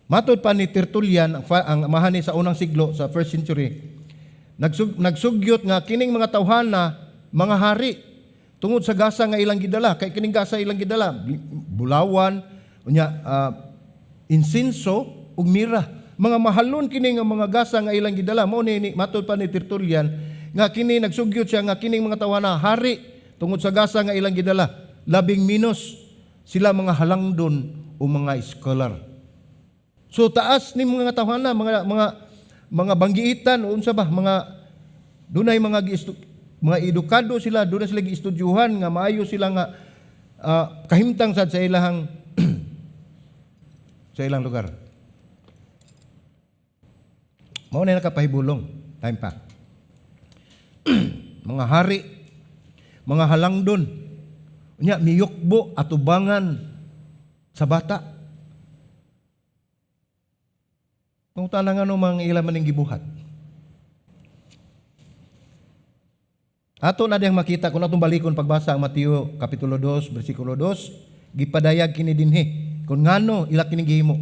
Matod pa ni Tertullian, ang mahani sa unang siglo sa 1st century, nagsugyot nga kining mga tawhana mga hari tungod sa gasa nga ilang gidala. Kay kining gasa ilang gidala, bulawan, insinso ug mira. Mga mahalon kini nga mga gasa nga ilang gidala. Mao ni matod pa ni Tertullian nga kini nagsugyot siya nga kining mga tawana hari tungod sa gasa nga ilang gidala. Labing minus sila mga halangdon o mga scholar. So taas ni mga tawana, mga banggiitan o unsa ba, mga dunay mga edukado sila, dunay sila giistudyuhan nga maayo sila nga kahimtang sad sa ilahang sa ilang lugar. Mao na nakapahibulong, time pa. Mga hari, mga halangdon, unya miyukbo atubangan sa bata. Kung tanang ano mang ilan maning gibuhat. Ato na diyang makita kung atong balikon pagbasa ang Mateo Kapitulo 2, versikulo 2, gipadayag kini dinhi kung ngano ila kini gihimo.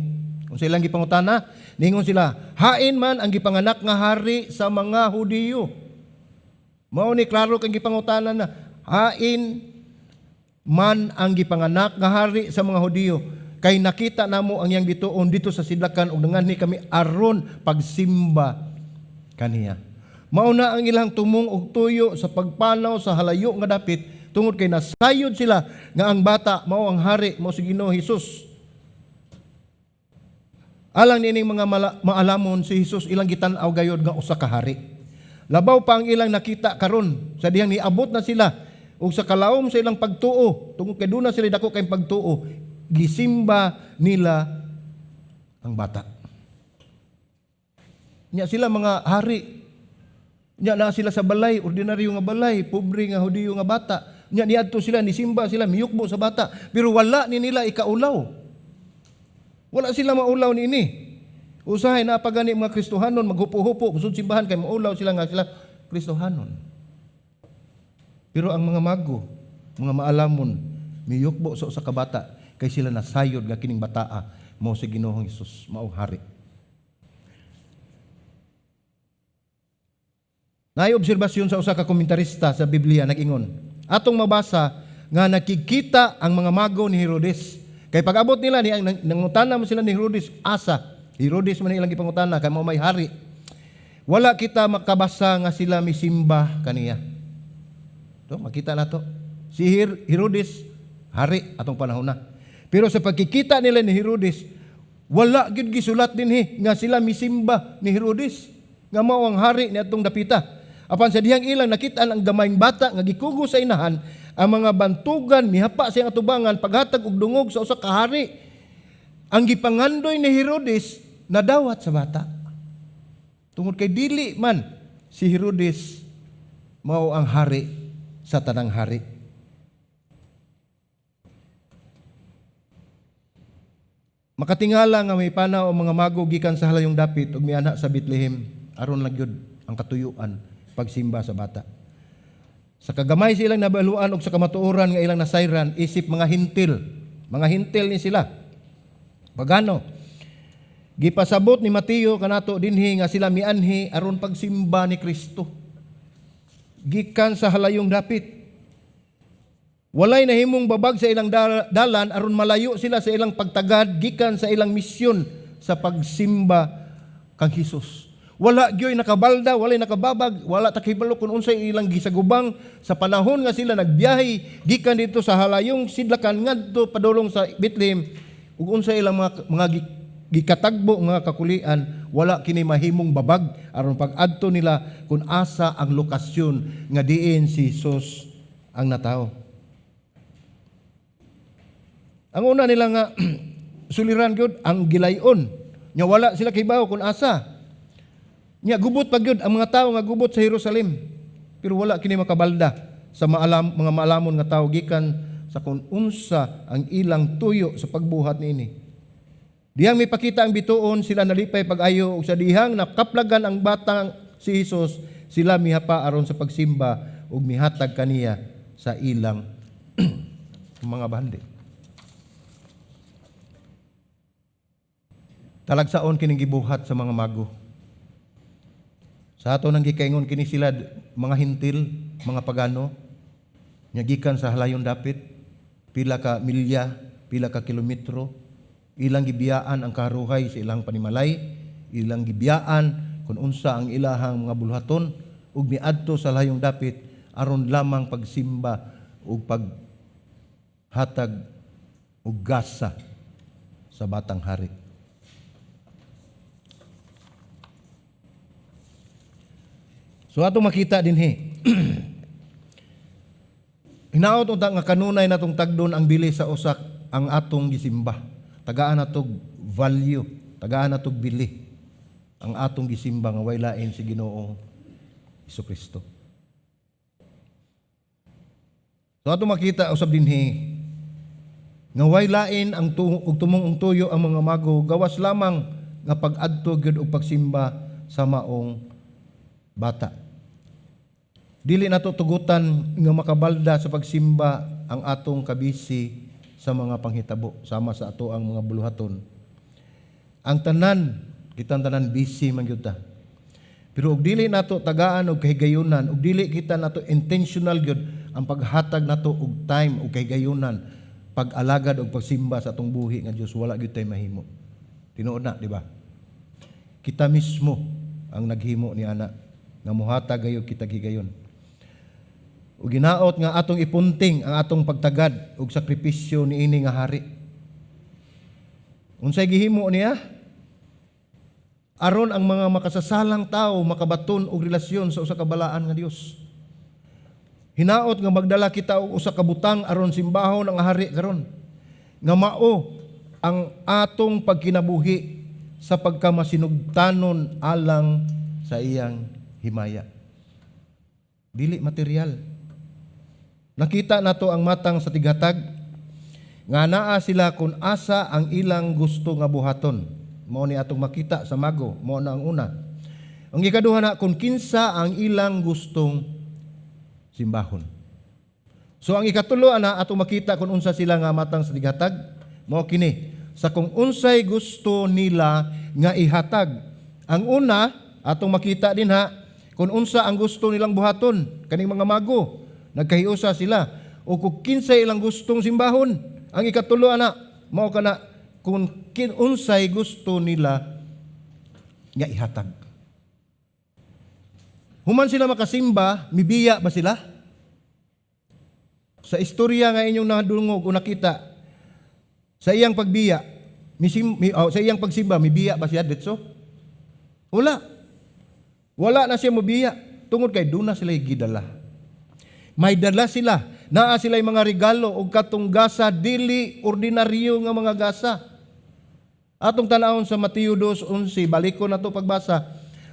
Kung sa ilang gipangutana, ningon sila, hain man ang gipanganak nga hari sa mga Hudiyo. Mao ni klaro kang gipangutana na, hain man ang gipanganak nga hari sa mga Hudiyo. Kay nakita namo ang yang bituon dito sa sidlakan ug nanganhi kami aron pagsimba kaniya. Mauna ang ilang tumong og tuyo sa pagpanaw sa halayo nga dapit tungod kay nasayod sila nga ang bata mao ang hari mao si Ginoo Hesus. Alang nining mga maalamon si Hesus ilang gitan-aw gayod nga usa ka hari. Labaw pa ang ilang nakita karon sa dihang niabot na sila ug sa kalawom sa ilang pagtuo tungod kay duna sila dako kay pagtuo gisimba nila ang bata. Nya sila mga hari. Nya na sila sa balay, ordinaryo nga balay, pobre nga Hudiyo nga bata. Nya niadto sila, nisimba sila, miyukbo sa bata. Pero wala ni nila ikaulaw. Wala sila maulaw ni ini. Usahay na pagani mga Kristohanon, maghupo-hupo, musud simbahan kay maulaw sila nga sila Kristohanon. Pero ang mga mago, mga maalamon, miyukbo sa kabata, kay sila nasayod nga kining bataa, mo si Ginoong Hesus, mao hari. Naay obserbasyon sa usa ka komentarista sa Biblia nag-ingon. Atong mabasa nga nakikita ang mga mago ni Herodes. Kay pag-abot nila ni nangutana mo sila ni Herodes asa. Herodes man ilang gipangutana kay mao may hari. Wala kita makabasa nga sila misimba kaniya. To makita nato. Si Herodes hari atong panahon na. Pero sa pagkikita nila ni Herodes, wala gid gisulat dinhi nga sila misimba ni Herodes nga mao ang hari ni atong dapita. Apan sa dihang ilang nakita ang gamayng bata nga gikugo sa inahan, ang mga bantugan mihapa sa iyang atubangan paghatag og dungog sa usa ka hari. Ang gipangandoy ni Herodes nadawat sa bata. Tungod kay dili man si Herodes mao ang hari sa tanang hari. Makatingala nga may panaw ang mga mago gikan sa halayong dapit ug mianha sa Bethlehem aron lang gyud ang katuyuan pagsimba sa bata. Sa kagamay silang nabaluan og sa kamatuoran nga ilang nasayran isip mga hintil ni sila. Pagano gipasabot ni Mateo kanato dinhi nga sila mianhi aron pagsimba ni Kristo gikan sa halayong dapit. Walay nahimong babag sa ilang dalan aron malayo sila sa ilang pagtagad gikan sa ilang misyon sa pagsimba kang Hesus. Wala gyoy nakabalda, walay nakababag, wala takibalo kung unsay ilang gisagubang sa panahon nga sila nagbiyahe gikan dito sa halayong sidlakan ngadto padulong sa Bethlehem ug unsay ilang mga gikatagbo mga kakulian, wala kini mahimong babag aron pag-adto nila kung asa ang lokasyon nga diin si Jesus ang natao. Ang una nila nga suliran gyud ang gilayon nya wala sila kibaw kung asa. Nya gubot pa gyud ang mga tawo nga gubot sa Jerusalem. Pero wala kini makabalda sa mga maalamon nga tawo gikan sa kung unsa ang ilang tuyo sa pagbuhat niini. Dihang may pakita ang bituon sila nalipay pag-ayo ug sa dihang nakaplagan ang batang si Hesus sila mihapa aron sa pagsimba ug mihatag kaniya sa ilang mga bandi. Talagsaon kining gibuhat sa mga mago. Sa ato nang gikaingon kini sila mga hintil, mga pagano, nya gikan sa halayon dapit, pila ka milya, pila ka kilometro, ilang gibiyaan ang karuhay sa ilang panimalay, ilang gibiyaan kung unsa ang ilahang mga bulhaton, ug miadto sa halayon dapit aron lamang pagsimba ug paghatag og gasa sa batang hari. So ato makita dinhi. Hinaot unta nga kanunay natong tagdon ang bili sa usak ang atong gisimba. Tagaan natog value, tagaan natog bili ang atong gisimba nga way lain si Ginoong Hesukristo. So ato makita usab dinhi nga way lain ang ug tumong tuyo ang mga mago, gawas lamang nga pag-adto gyud og pagsimba sa maong bata. Dili nato tugutan nga makabalda sa pagsimba ang atong kabisi sa mga panghitabo sama sa ato ang mga buluhaton. Ang tanan, kitang tanan busy man gyud ta. Pero og dili nato tagaan og kahigayunan, og dili kita nato intentional gyud ang paghatag nato og time og kahigayunan, pag-alagad og pagsimba sa atong buhi nga Dios, wala gyud tay mahimo. Tinuod na, di ba? Kita mismo ang naghimo ni ana nga mohatag gayud kita higayon. Ug ginaot nga atong ipunting ang atong pagtagad ug sakripisyo niini nga hari. Unsay gihimo niya? Aron ang mga makasasalang tao makabaton og relasyon sa usa ka balaan nga Dios. Hinaot nga magdala kita og usa ka butang aron simbahon ang hari karon. Nga mao ang atong pagkinabuhi sa pagkamasinugtanon alang sa iyang himaya. Dili material. Nakita nato ang matang sa tighatag nga naa sila kun asa ang ilang gusto nga buhaton. Mao ni atong makita sa mago, mao na ang una. Ang ikaduha na kun kinsa ang ilang gustong simbahon. So ang ikatulo na atong makita kun unsa sila nga matang sa tighatag, mao kini sa kung unsay gusto nila nga ihatag. Ang una atong makita din kung unsa ang gusto nilang buhaton kaning mga mago. Nagkahiusa sila o kung kinsay ilang gustong simbahon. Ang ikatulo mao kana kung unsay gusto nila nga ihatag. Human sila makasimba, mibiya ba sila? Sa istorya nga inyong nadungog o nakita, sa iyang pagbiya, sa iyang pagsimba, mibiya ba siya detso? Wala. Wala na siya mabiya. Tungod kay duna sila gidala. May dala sila. Naa sila'y mga regalo o katong gasa, dili ordinaryo nga mga gasa. Atong tanawon sa Mateo 2:11, baliko na to pagbasa.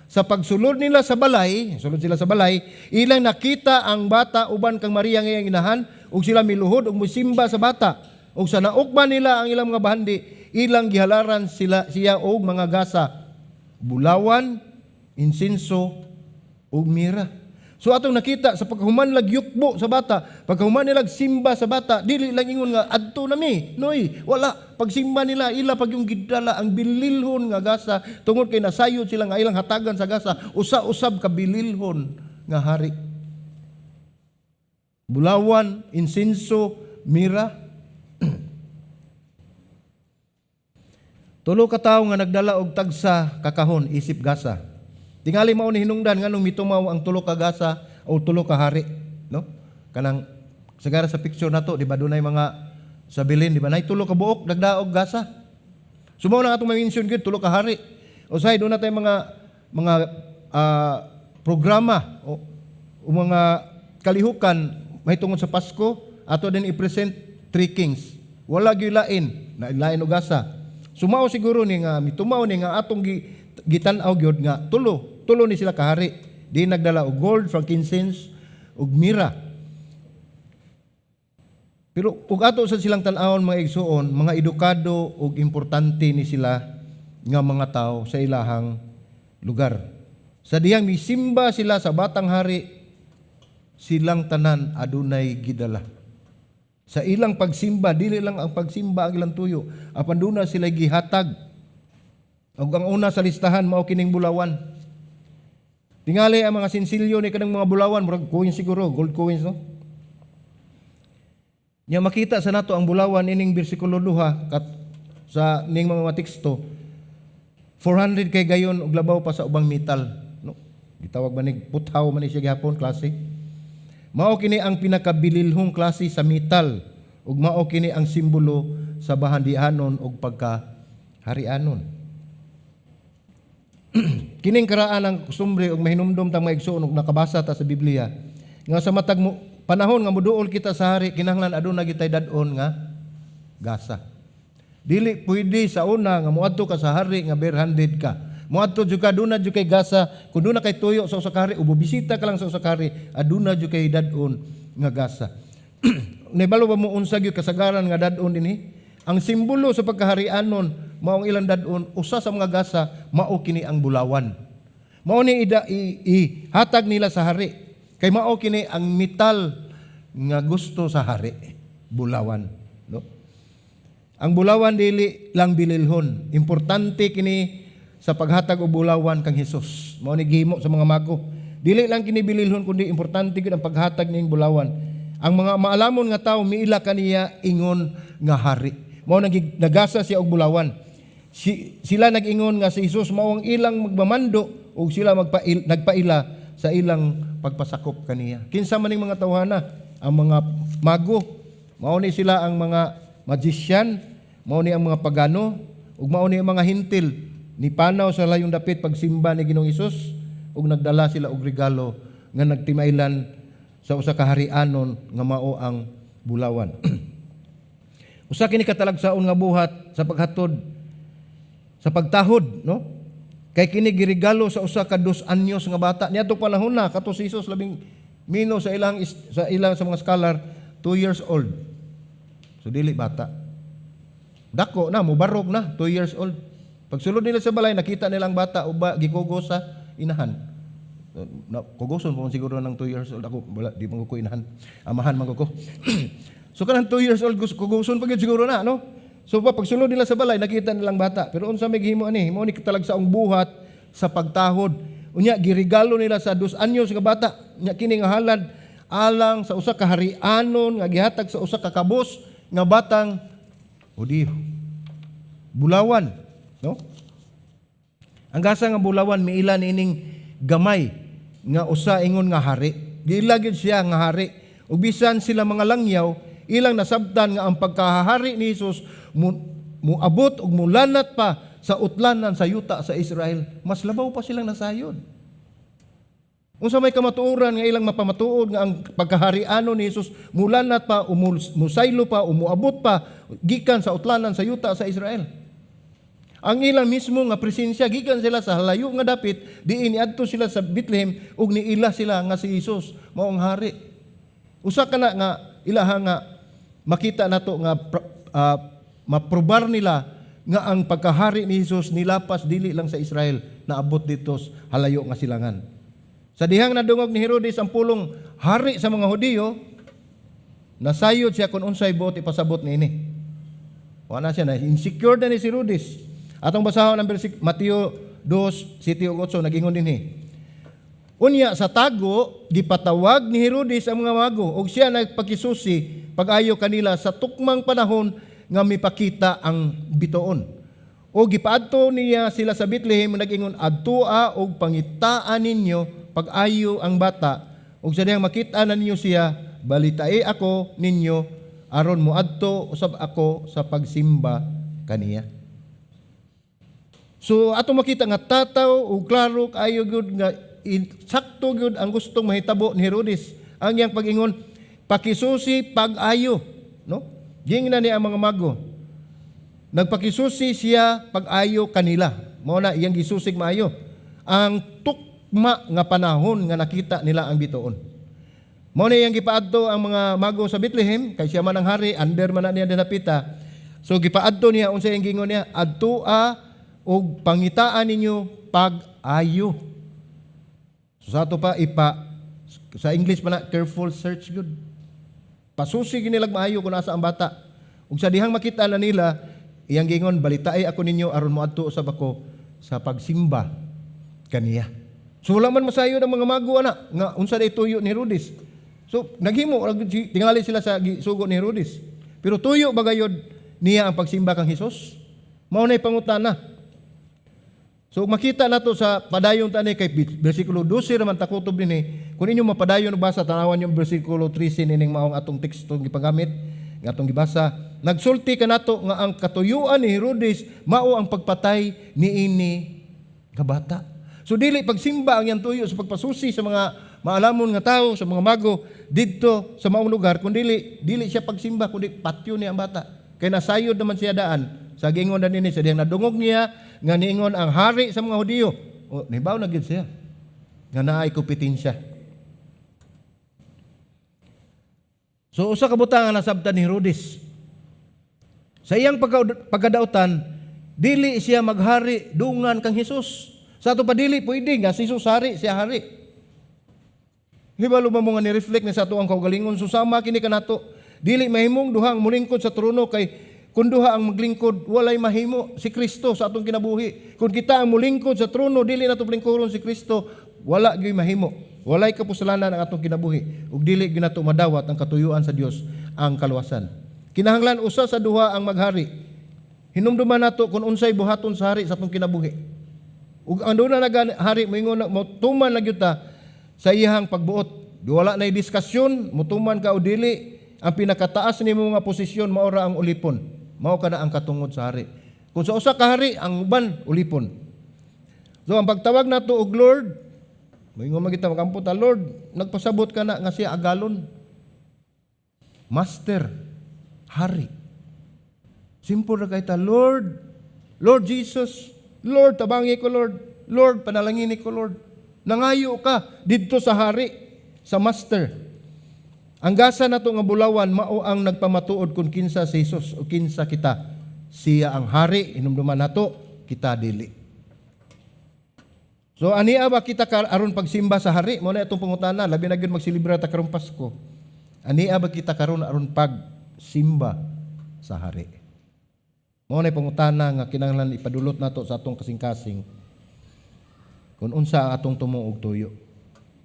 Sa pagsulod nila sa balay, sulod sila sa balay, ilang nakita ang bata uban kang Maria nga iyang inahan, ug sila miluhod ug musimba sa bata. Ug sa naukman nila ang ilang mga bahandi, ilang gihalaran siya og mga gasa, bulawan, insinso, ug mira. So atong nakita sa pagkahuman lag yukbo sa bata, pagkahuman nila simba sa bata, dili lang ingon nga adto nami. Noy, wala. Pagsimba nila ila pag yung gidala ang bililhon nga gasa tungod kay nasayod sila nga ilang hatagan sa gasa, usa-usab ka bililhon nga hari. Bulawan, insinso, mira. Tulo ka tawo nga nagdala og tagsa kakahon isip gasa. Tingali mao ni hinungdan nganong mitumaw ang tulo ka gasa o tulo ka hari, no? Kanang sagara sa picture nato, di ba dunay mga sa bilin, di ba nay tulo ka buok nagdaog gasa. Sumo na atong ma-mention gid tulo ka hari. Usay do na tay mga programa o mga kalihukan may tungod sa Pasko, ato din i-present three kings. Wala gyud lain, na lain og gasa. Sumao siguro ni nga mitumaw ni nga atong gitan-aw gyud nga tulo ni sila kahari. Di nagdala og gold, frankincense, ug mira. Pero ug ato sa silang tan-awon mga igsuon, mga edukado ug importante ni sila nga mga tao sa ilahang lugar. Sa dihang misimba sila sa batang hari, silang tanan adunay gidala. Sa ilang pagsimba, dili lang ang pagsimba ang ilang tuyo, apan duna sila gihatag. Ug ang una sa listahan mao kining bulawan. Tingali ang mga sinsilyo ni kanang mga bulawan, murag coins siguro, gold coins, no? Nya makita sa nato ang bulawan ining bersikulo 2 kat sa ning mga teksto 400 kay gayon og labaw pa sa ubang metal, no? Gitawag man nig puthaw man ni siya gihapon klase. Mao kini ang pinakabililhong klase sa metal ug mao kini ang simbolo sa bahandianon ug pagkaharianon. Kining karaan ang kusumbre ug mahinumdom tang maigsoon ug nakabasa ta sa Biblia nga sa matag panahon nga moduol kita sa hari kinahanglan aduna gitay dad-on nga gasa. Dili pwede sa una nga moadto ka sa hari nga barehanded ka. Moadto jud ka aduna jud kay gasa, kun duna kay tuyo sa usa ka hari o bisita ka lang sa usa ka hari, aduna jud kay dad-on nga gasa. nibalo ba mo unsa gyud kasagaran nga dadon dinhi? Ang simbolo sa pagkaharianon mao ang ilang dadon, usa sa mga gasa mao kini ang bulawan. Mao ni hatag nila sa hari. Kay mao kini ang metal nga gusto sa hari, bulawan, no? Ang bulawan dili lang bililhon. Importante kini sa paghatag og bulawan kang Hesus. Mao ni gihimo sa mga mago. Dili lang kini bililhon kundi importante gid ang paghatag ning bulawan. Ang mga maalamon nga tawo miila kaniya ingon nga hari. Mao nagasa siya og bulawan. Sila nag-ingon nga si Hesus mao ang ilang magmamando ug sila nagpaila sa ilang pagpasakop kaniya. Kinsa man ning mga tawhana, ang mga mago, mao ni sila ang mga magician, mao ni ang mga pagano, ug mao ni ang mga hintil ni panaw sa layong dapit pagsimba ni Ginoong Hesus ug nagdala sila og regalo nga nagtimaylan sa usa ka harianon nga mao ang bulawan. Usa kini katalagsaon nga buhat sa paghatod sa pagtahod, no? Kay kini giregalo sa usa ka 2 anyos nga bata. Niadtong panahon na kato si Hesus labing mino sa ilang sa mga scholar 2 years old. So dili bata. Dako na mubarog na 2 years old. Pagsulod nila sa balay nakita nila ang bata uba gikugo sa inahan. Kugoson po siguro ng 2 years old ako, wala di man ko inahan. Amahan man ko. So kanang 2 years old kugoson pa gyud siguro na, no? So pagsulod nila sa balay nakita nilang bata. Pero unsa may gihimo ani? Mao ni katalagsaong buhat sa pagtahod. Unya giregalo nila sa 2 anyos nga bata. Nya kini nga halad alang sa usa ka harianon nga gihatag sa usa ka kabus nga batang Hudiyo. Bulawan, no? Ang gasa nga bulawan miila nining gamay nga usa ingon nga hari. Giila gyud siya nga hari. Ug bisan sila mga langyaw, ilang nasabtan nga ang pagkahari ni Hesus muabot ug mulanat pa sa utlanan sa yuta sa Israel. Mas labaw pa silang nasayod. Unsa may kamatuoran nga ilang mapamatuod nga ang pagkahariano ni Hesus mulanat pa, musaylo pa, umuabot pa gikan sa utlanan sa yuta sa Israel. Ang ilang mismo nga presensya gikan sila sa halayo nga dapit, diin niadto sila sa Bethlehem ug niila sila nga si Hesus mao ang hari. Usa kana nga ilaha nga makita nato nga maprobar nila nga ang pagkahari ni Hesus nilapas dili lang sa Israel, naabot dito sa halayo nga silangan. Sa dihang nadungog ni Herodes ang pulong hari sa mga Hudiyo, nasayod siya kung unsay buot ipasabot niini. Wala siya na insecure na ni si Herodes. Atong basahon ang Mateo 2:7-8 nagingon dinhi. Unya sa tago gipatawag ni Herodes ang mga mago ug siya nagpakisusi pag-ayo kanila sa tukmang panahon nga mipakita ang bituon. O gipaadto niya sila sa Bethlehem nag-ingon adtoa og pangitaan ninyo pag-ayo ang bata ug sa dihang makita na ninyo siya balitae ako ninyo aron moadto usab ako sa pagsimba kaniya. So ato makita nga tataw ug klaro kaayo gyud nga sakto gyud ang gustong mahitabo ni Herodes. Ang iyang pag-ingon pakisusi pag-ayo, no? Gingnan ni ang mga mago. Nagpakisusi siya pag-ayo kanila. Mao na iyang gisusig maayo. Ang tukma nga panahon nga nakita nila ang bituon. Mao na iyang gipaadto ang mga mago sa Bethlehem kay siya man ang hari, under man na niya dinapita. So gipaadto niya unsa iyang gingon niya, adtoa og pangitaan ninyo pag-ayo. So sa ato pa sa English pa na careful search good. Pasusi ginilag maayo kung nasa ang bata. Ug sa dihang makita na nila, iyang gingon balitaay ako ninyo aron moadto usab ako sa pagsimba kaniya. So wala man masayo ng mga mago ana nga unsa day tuyo ni Herodes. So naghimo tingali sila sa sugo ni Herodes. Pero tuyo bagayod niya ang pagsimba kang Hesus. Mao nay pangutana. So makita nato sa padayon tani kay bersikulo 12 naman takutob dinhi. Kung inyo mapadayon basa tanawan yung bersikulo 13 ining maong atong teksto gipagamit nga atong gibasa. Nagsulti ka nato nga ang katuyuan ni Herodes mao ang pagpatay niini nga bata. So dili pagsimba ang yang tuyo sa pagpasusi sa mga maalamon nga tao, sa mga mago didto sa maong lugar, kundi dili siya pagsimba kundi patyo niya ang bata. Kay nasayod naman siya daan sa gingon na nini sa diyang nadungog niya nga niingon ang hari sa mga Hudiyo. O nibaw na gid siya nga naay kompetensya. So usa ka butang ang nasabtan ni Herodes. Sa iyang pagkadautan, dili siya maghari dungan kang Hesus. Sa ato pa dili pwede nga si Jesus hari, siya hari. Hibalo mo nga ni-reflect ni sa ato ang kaugalingon, susama kini kanato. Dili mahimong duhang mulingkod sa trono kay kung duha ang maglingkod, walay mahimo si Kristo sa atong kinabuhi. Kung kita ang mulingkod sa trono, dili nato lingkuron si Kristo, wala gyud mahimo. Walay kapusalanan ang atong kinabuhi ug dili ginato madawat ang katuyuan sa Dios ang kaluwasan. Kinahanglan usa sa duha ang maghari. Hinumduman nato kung unsay buhaton sa hari sa atong kinabuhi. Ug ang duha na hari moingon mo tuman na gyud ta sa iyang pagbuot. Wala nay diskusyon, mutuman ka o dili, ang pinakataas nimo nga posisyon mao ra ang ulipon. Mao kana ang katungod sa hari. Kung sa usa ka hari ang uban ulipon. So ang pagtawag nato og Lord, moingon magita makampo ta, Lord, nagpasabot ka na nga siya agalon. Master, hari. Simple ra kay ta, Lord, Lord Jesus, Lord, tabangi ko Lord, Lord, panalangini ko Lord. Nangayo ka didto sa hari, sa master. Ang gasa nato nga bulawan mao ang nagpamatuod kung kinsa si Jesus o kinsa kita. Siya ang hari, hinumduman nato, kita dili. So ania ba kita aron pagsimba sa hari? Mo na itong pangutana, labi na gyud magsilibra ta karong Pasko. Ania ba kita karon aron pagsimba sa hari? Mo na pangutana nga kinahanglan ipadulot nato sa atong kasing-kasing. Kung unsa ang atong tumo og tuyo.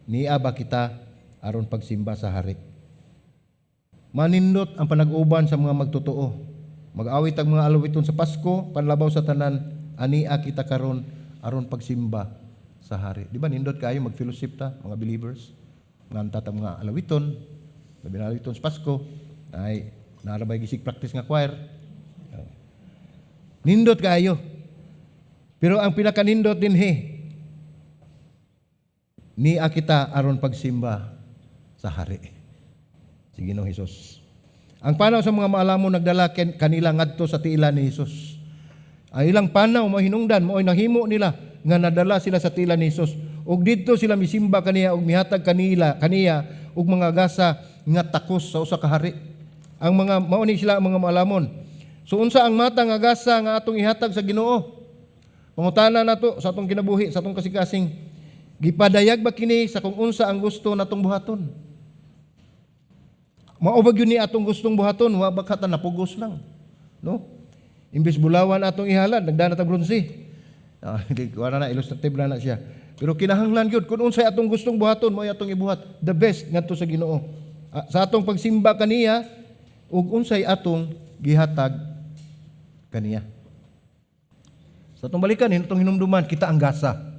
Nia ba kita aron pagsimba sa hari? Manindot ang panag-uban sa mga magtotoo. Mag-awit ang mga alawiton sa Pasko, panlabaw sa tanan, ania kita karon aron pagsimba sa hari. Di ba nindot kayo mag-fellowship ta, mga believers? Nganta ta mga alawiton, labi na alawiton sa Pasko, ay narabay gisig practice nga choir. Nindot kayo. Pero ang pinakanindot din niya kita aron pagsimba sa hari. Si Ginoong Hesus. Ang panaw sa mga maalamon nagdala kanila ngadto sa tiila ni Hesus. Ang ilang panaw mo hinungdan mo ay nahimo nila nga nadala sila sa tila ni Hesus. Ug didto sila misimba kaniya ug mihatag kaniya ug mga gasa nga takos sa usa ka hari. Ang mga mao ni sila ang mga maalamon. So unsa ang mata nga gasa nga atong ihatag sa Ginoo? Pangutana nato sa atong kinabuhi, sa atong kasing-kasing, gipadayag ba kini sa kung unsa ang gusto natong buhaton? Mao ba gyud ni atong gustong buhaton, wa ba kata napugos lang, no? Imbes bulawan atong ihalad, nagdana ta bronze. Wala na illustrative na siya. Pero kinahanglan gyud kung unsay atong gustong buhaton, mao atong ibuhat. The best ngadto sa Ginoo. Sa atong pagsimba kaniya ug unsay atong gihatag kaniya. Sa atong balikan atong hinumduman, kita ang gasa.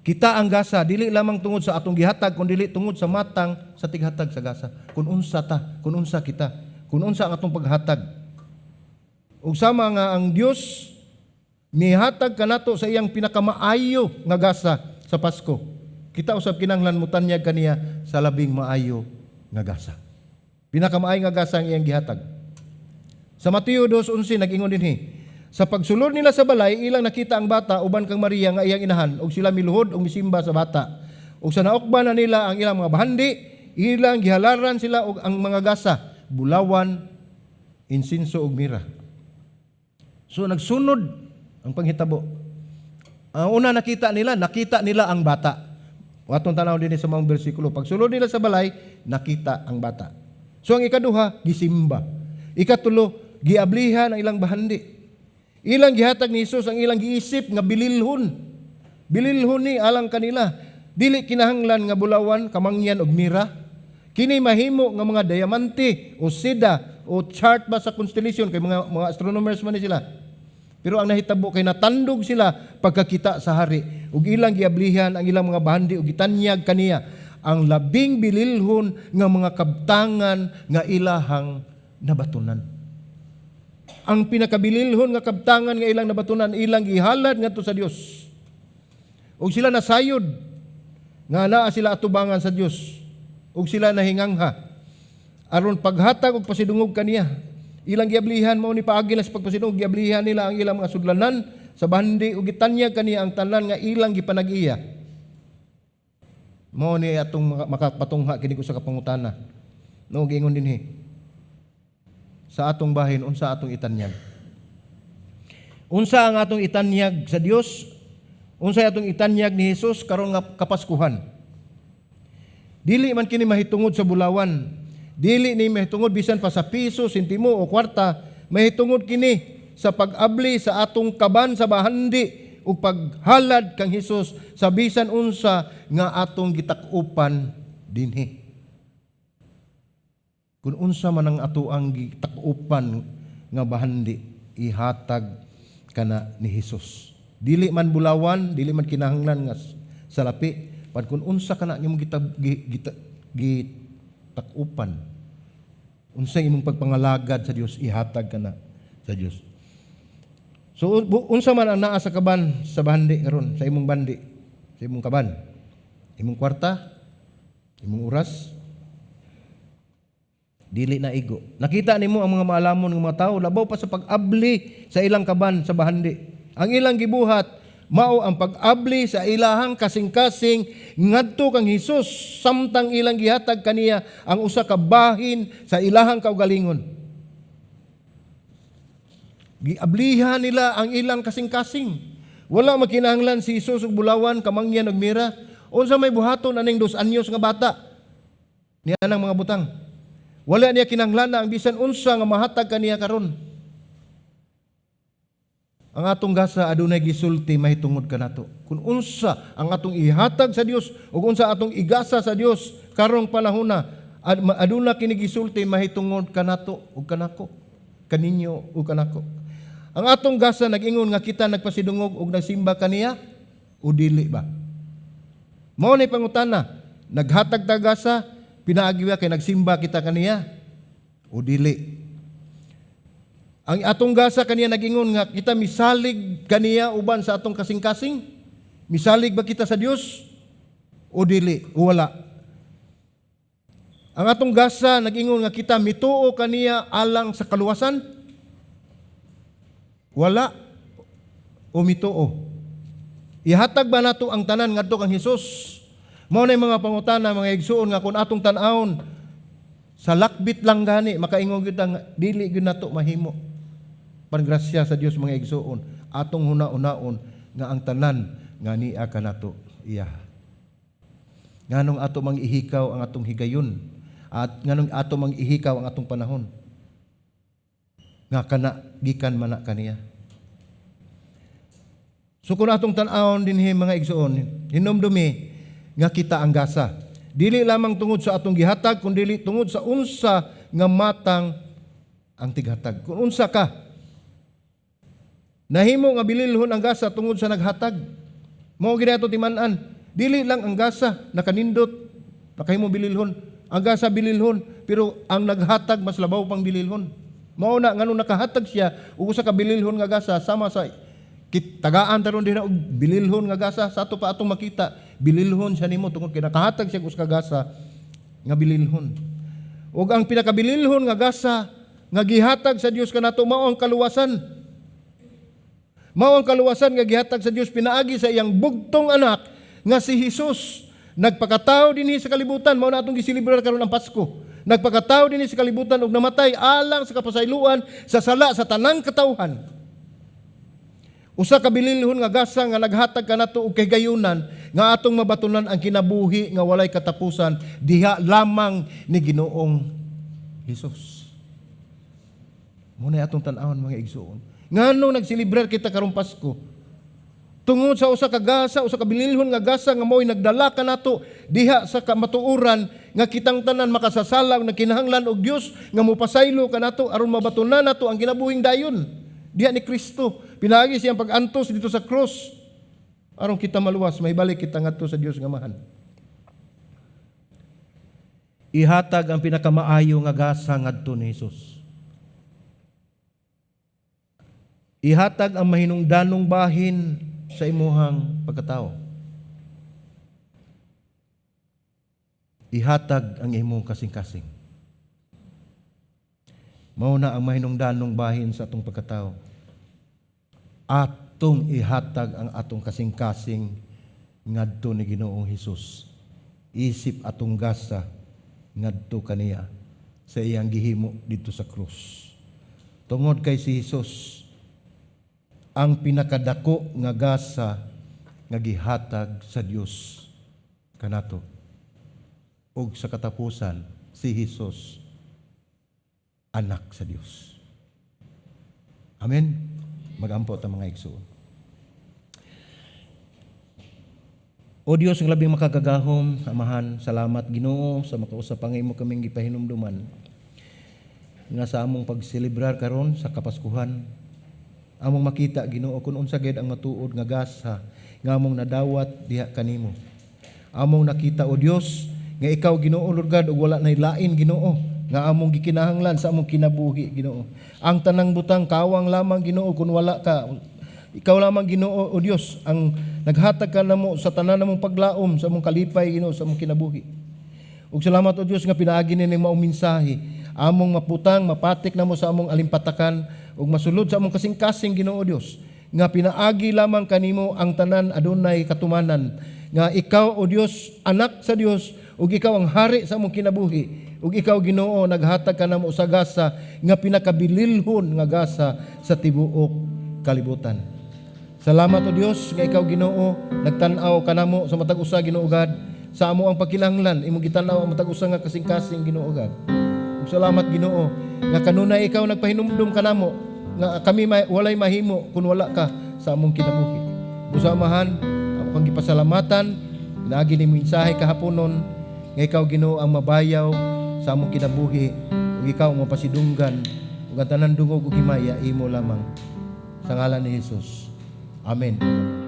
Kita ang gasa dili lamang tungod sa atong gihatag kundi dili tungod sa matang sa tighatag sa gasa. Kung unsa ta, kung unsa kita, kung unsa ang atong paghatag. Ug sama nga ang Dios mihatag kanato sa iyang pinakamaayo nga gasa sa Pasko. Kita usab kinahanglan mutanyag kaniya sa labing maayo nga gasa. Pinakamaayo nga gasa ang iyang gihatag. Sa Mateo 2:11 nag-ingon dinhi, sa pagsulod nila sa balay ilang nakita ang bata uban kang Maria nga iyang inahan ug sila miluhod ug misimba sa bata. Ug sa naokban na nila ang ilang mga bahandi, ilang gihalaran sila og ang mga gasa, bulawan, insinso ug mira. So nagsunod ang panghitabo. Ang una nakita nila ang bata. Watong tanaw din sa mga bersikulo. Pagsulod nila sa balay, nakita ang bata. So ang ikaduha, gisimba. Ikatulo, giablihan ang ilang bahandi. Ilang gihatag ni Jesus ang ilang giisip nga bililhon. Bililhon ni alang kanila. Dili kinahanglan nga bulawan, kamangyan og mira. Kini mahimo nga mga diamante o seda o chart ba sa constellation kay mga astronomers man ni sila. Pero ang nahitabo kay natandog sila pagkakita sa hari ug ilang giablihan ang ilang mga bahandi ug gitanyag kaniya ang labing bililhon nga mga kabtangan nga ilahang nabatunan. Ang pinakabililhon nga kabtangan nga ilang nabatunan ilang gihalad ngadto sa Dios. Ug sila nasayod nga naa sila atubangan sa Dios ug sila nahingangha aron paghatag og pasidungog kaniya. Ilang giablihan mao ni paagi na sa pagpasidungog, giablihan nila ang ilang mga sudlanan sa bahandi ug gitanyag kaniya ang tanan nga ilang gipanag-iya. Mao ni atong makapatungha kini ko sa kapangutana. No giingon dinhi. sa atong bahin, unsa atong itanyag. Unsa ang atong itanyag sa Dios? Unsa atong itanyag ni Hesus karon nga Kapaskuhan? Dili man kini mahitungod sa bulawan. Dili ni mahitungod bisan pa sa piso, sentimo o kwarta. Mahitungod kini sa pag-abli sa atong kaban sa bahandi ug paghalad kang Hesus sa bisan unsa nga atong gitak-upan dinhi. Kung unsa man ang ato ang gitak-upan nga bahandi, ihatag kana ni Hesus. Dili man bulawan, dili man kinahanglan nga salapi, pag kung unsa kana imong gitakupan, unsa imong pagpangalagad sa Dios, ihatag kana sa Dios. So unsa man ang naa sa kaban sa bandi karon, sa imong bandi, sa imong kaban, imong kwarta, imong oras, dili na igo. Nakita nimo ang mga maalamon ng mga tao labaw pa sa pag-abli sa ilang kaban sa bahandi. Ang ilang gibuhat mao ang pag-abli sa ilahang kasing-kasing ngadto kang Hesus samtang ilang gihatag kaniya ang usa ka bahin sa ilahang kaugalingon. Giablihan nila ang ilang kasing-kasing. Wala makinahanglan si Hesus ug bulawan, kamangyan ug mira. Unsa may buhaton aning 2 anyos nga bata? Niya nang mga butang. Wala niya kinahanglan ang bisan unsa nga mahatag kaniya karon. Ang atong gasa adunay gisulti mahitungod kanato. Kung unsa ang atong ihatag sa Dios ug unsa atong igasa sa Dios karong panahona, aduna kini gisulti mahitungod kanato ug kanako, kaninyo ug kanako. Ang atong gasa nag-ingon nga kita nagpasidungog ug nagsimba kaniya o dili ba? Mao ni pangutana, naghatag ta gasa, pinaagi kay nagsimba kita kaniya o dili. Ang atong gasa kaniya nag-ingon nga kita misalig kaniya uban sa atong kasing-kasing. Misalig ba kita sa Dios o dili o wala? Ang atong gasa nag-ingon nga kita mituo kaniya alang sa kaluwasan. Wala o mituo. Ihatag ba nato ang tanan ngadto kang Hesus? Mao na mga pangutana mga igsuon nga kung atong tan-awon sa lakbit lang gani makaingon gyud ang dili gyud nato mahimo. Pangrasya sa Dios mga igsuon, atong huna-unaon nga ang tanan nga niya kanato iya. Nganong ato mang ihikaw ang atong higayon at nganong ato mang ihikaw ang atong panahon. Nga kana gikan man na kaniya. So kung atong tan-awon dinhi mga igsuon, hinumdumi nga kita ang gasa. Dili lamang tungod sa atong gihatag, kundi dili tungod sa unsa nga matang ang tighatag. Kung unsa ka, nahimo nga bililhon ang gasa tungod sa naghatag. Mao gid ato timan-an. Dili lang ang gasa nakanindot, nakahimo bililhon. Ang gasa bililhon, pero ang naghatag mas labaw pang bililhon. Mao na nganong nakahatag siya ug usa ka bililhon nga gasa sama sa tagaan taron din og bililhon nga gasa sa ato pa atong makita bililhon siya nimo tungod kay nakahatag siya usa ka gasa nga bililhon. Ug ang pinakabililhon nga gasa nga gihatag sa Dios kanato mao ang kaluwasan. Mao ang kaluwasan nga gihatag sa Dios pinaagi sa iyang bugtong anak nga si Hesus. Nagpakatao dinhi sa kalibutan, mao na atong giselebrar karon ang Pasko. Nagpakatao dinhi sa kalibutan ug namatay alang sa kapasayloan sa sala sa tanang katawhan. Usa ka bililhon nga gasa nga naghatag kanato og kahigayunan nga atong mabatunan ang kinabuhi nga walay katapusan diha lamang ni Ginoong Hesus. Muna atong tan-awon mga igsuon. Ngano nagselebrar kita karong Pasko? Tungod sa usa ka gasa, usa ka bililhon nga gasa nga mo'y nagdala kanato diha sa kamatuoran nga kitang tanan makasasalaw na kinahanglan og Dios nga mopasaylo kanato aron mabatunan nato ang kinabuhing dayon diha ni Kristo. Pinaagi siyang pag-antos dito sa cross aron kita maluwas, mahibalik kita ngadto sa Dios nga amahan. Ihatag ang pinakamaayo nga gasa ngadto ni Hesus. Ihatag ang mahinungdanong bahin sa imuhang pagkatao. Ihatag ang imong kasing-kasing. Mao na ang mahinungdanong bahin sa atong pagkatao. Atong ihatag ang atong kasing-kasing ngadto ni Ginoong Hesus. Isip atong gasa ngadto kaniya sa iyang gihimo dito sa krus. Tungod kay si Hesus ang pinakadako nga gasa nga gihatag sa Dios kanato. Ug sa katapusan, si Hesus anak sa Dios. Amen. Magampo ta mga igsoon. O Dios, ang labing makagagahom, Amahan, salamat Ginoo sa makausap ang imo kaming gipahinumduman nga sa among pagselebrar karon sa Kapaskuhan. Among makita Ginoo kung unsa gid ang matuod nga gasa nga among nadawat diha kanimo. Among nakita o Dios nga ikaw Ginoo Lord God ug wala nay lain Ginoo nga among gikinahanglan sa among kinabuhi Ginoo. Ang tanang butang kawang lamang Ginoo kun wala ka. Ikaw lamang Ginoo o Dios ang naghatag ka namo sa tanan namong paglaom sa among kalipay Ginoo sa among kinabuhi. Ug salamat o Dios nga pinaagi ni maong mensahe among maputang mapatik namo sa among alimpatakan ug masulod sa among kasing-kasing Ginoo Dios nga pinaagi lamang kanimo ang tanan adunay katumanan nga ikaw o Dios anak sa Dios ug ikaw ang hari sa among kinabuhi ug ikaw Ginoo naghatag ka namo sa gasa nga pinakabililhon nga gasa sa tibuok kalibutan. Salamat o Dios nga ikaw Ginoo nagtan-aw kanamo sa matag usa Ginoo God sa amo ang pagkinahanglan imong gitan-aw ang matag usa nga kasing-kasing Ginoo God. Ug salamat Ginoo nga kanunay ikaw nagpahinumdum kanamo nga kami walay mahimo kun wala ka sa among kinabuhi. Usamahan ako kang gipasalamatan naagi ni mensahe kahaponon nga ikaw Ginoo ang mabayaw sa among kinabuhi ug ikaw ang mapasidunggan ug ang tanan dungog ug himaya imo lamang sa ngalan ni Hesus. Amen.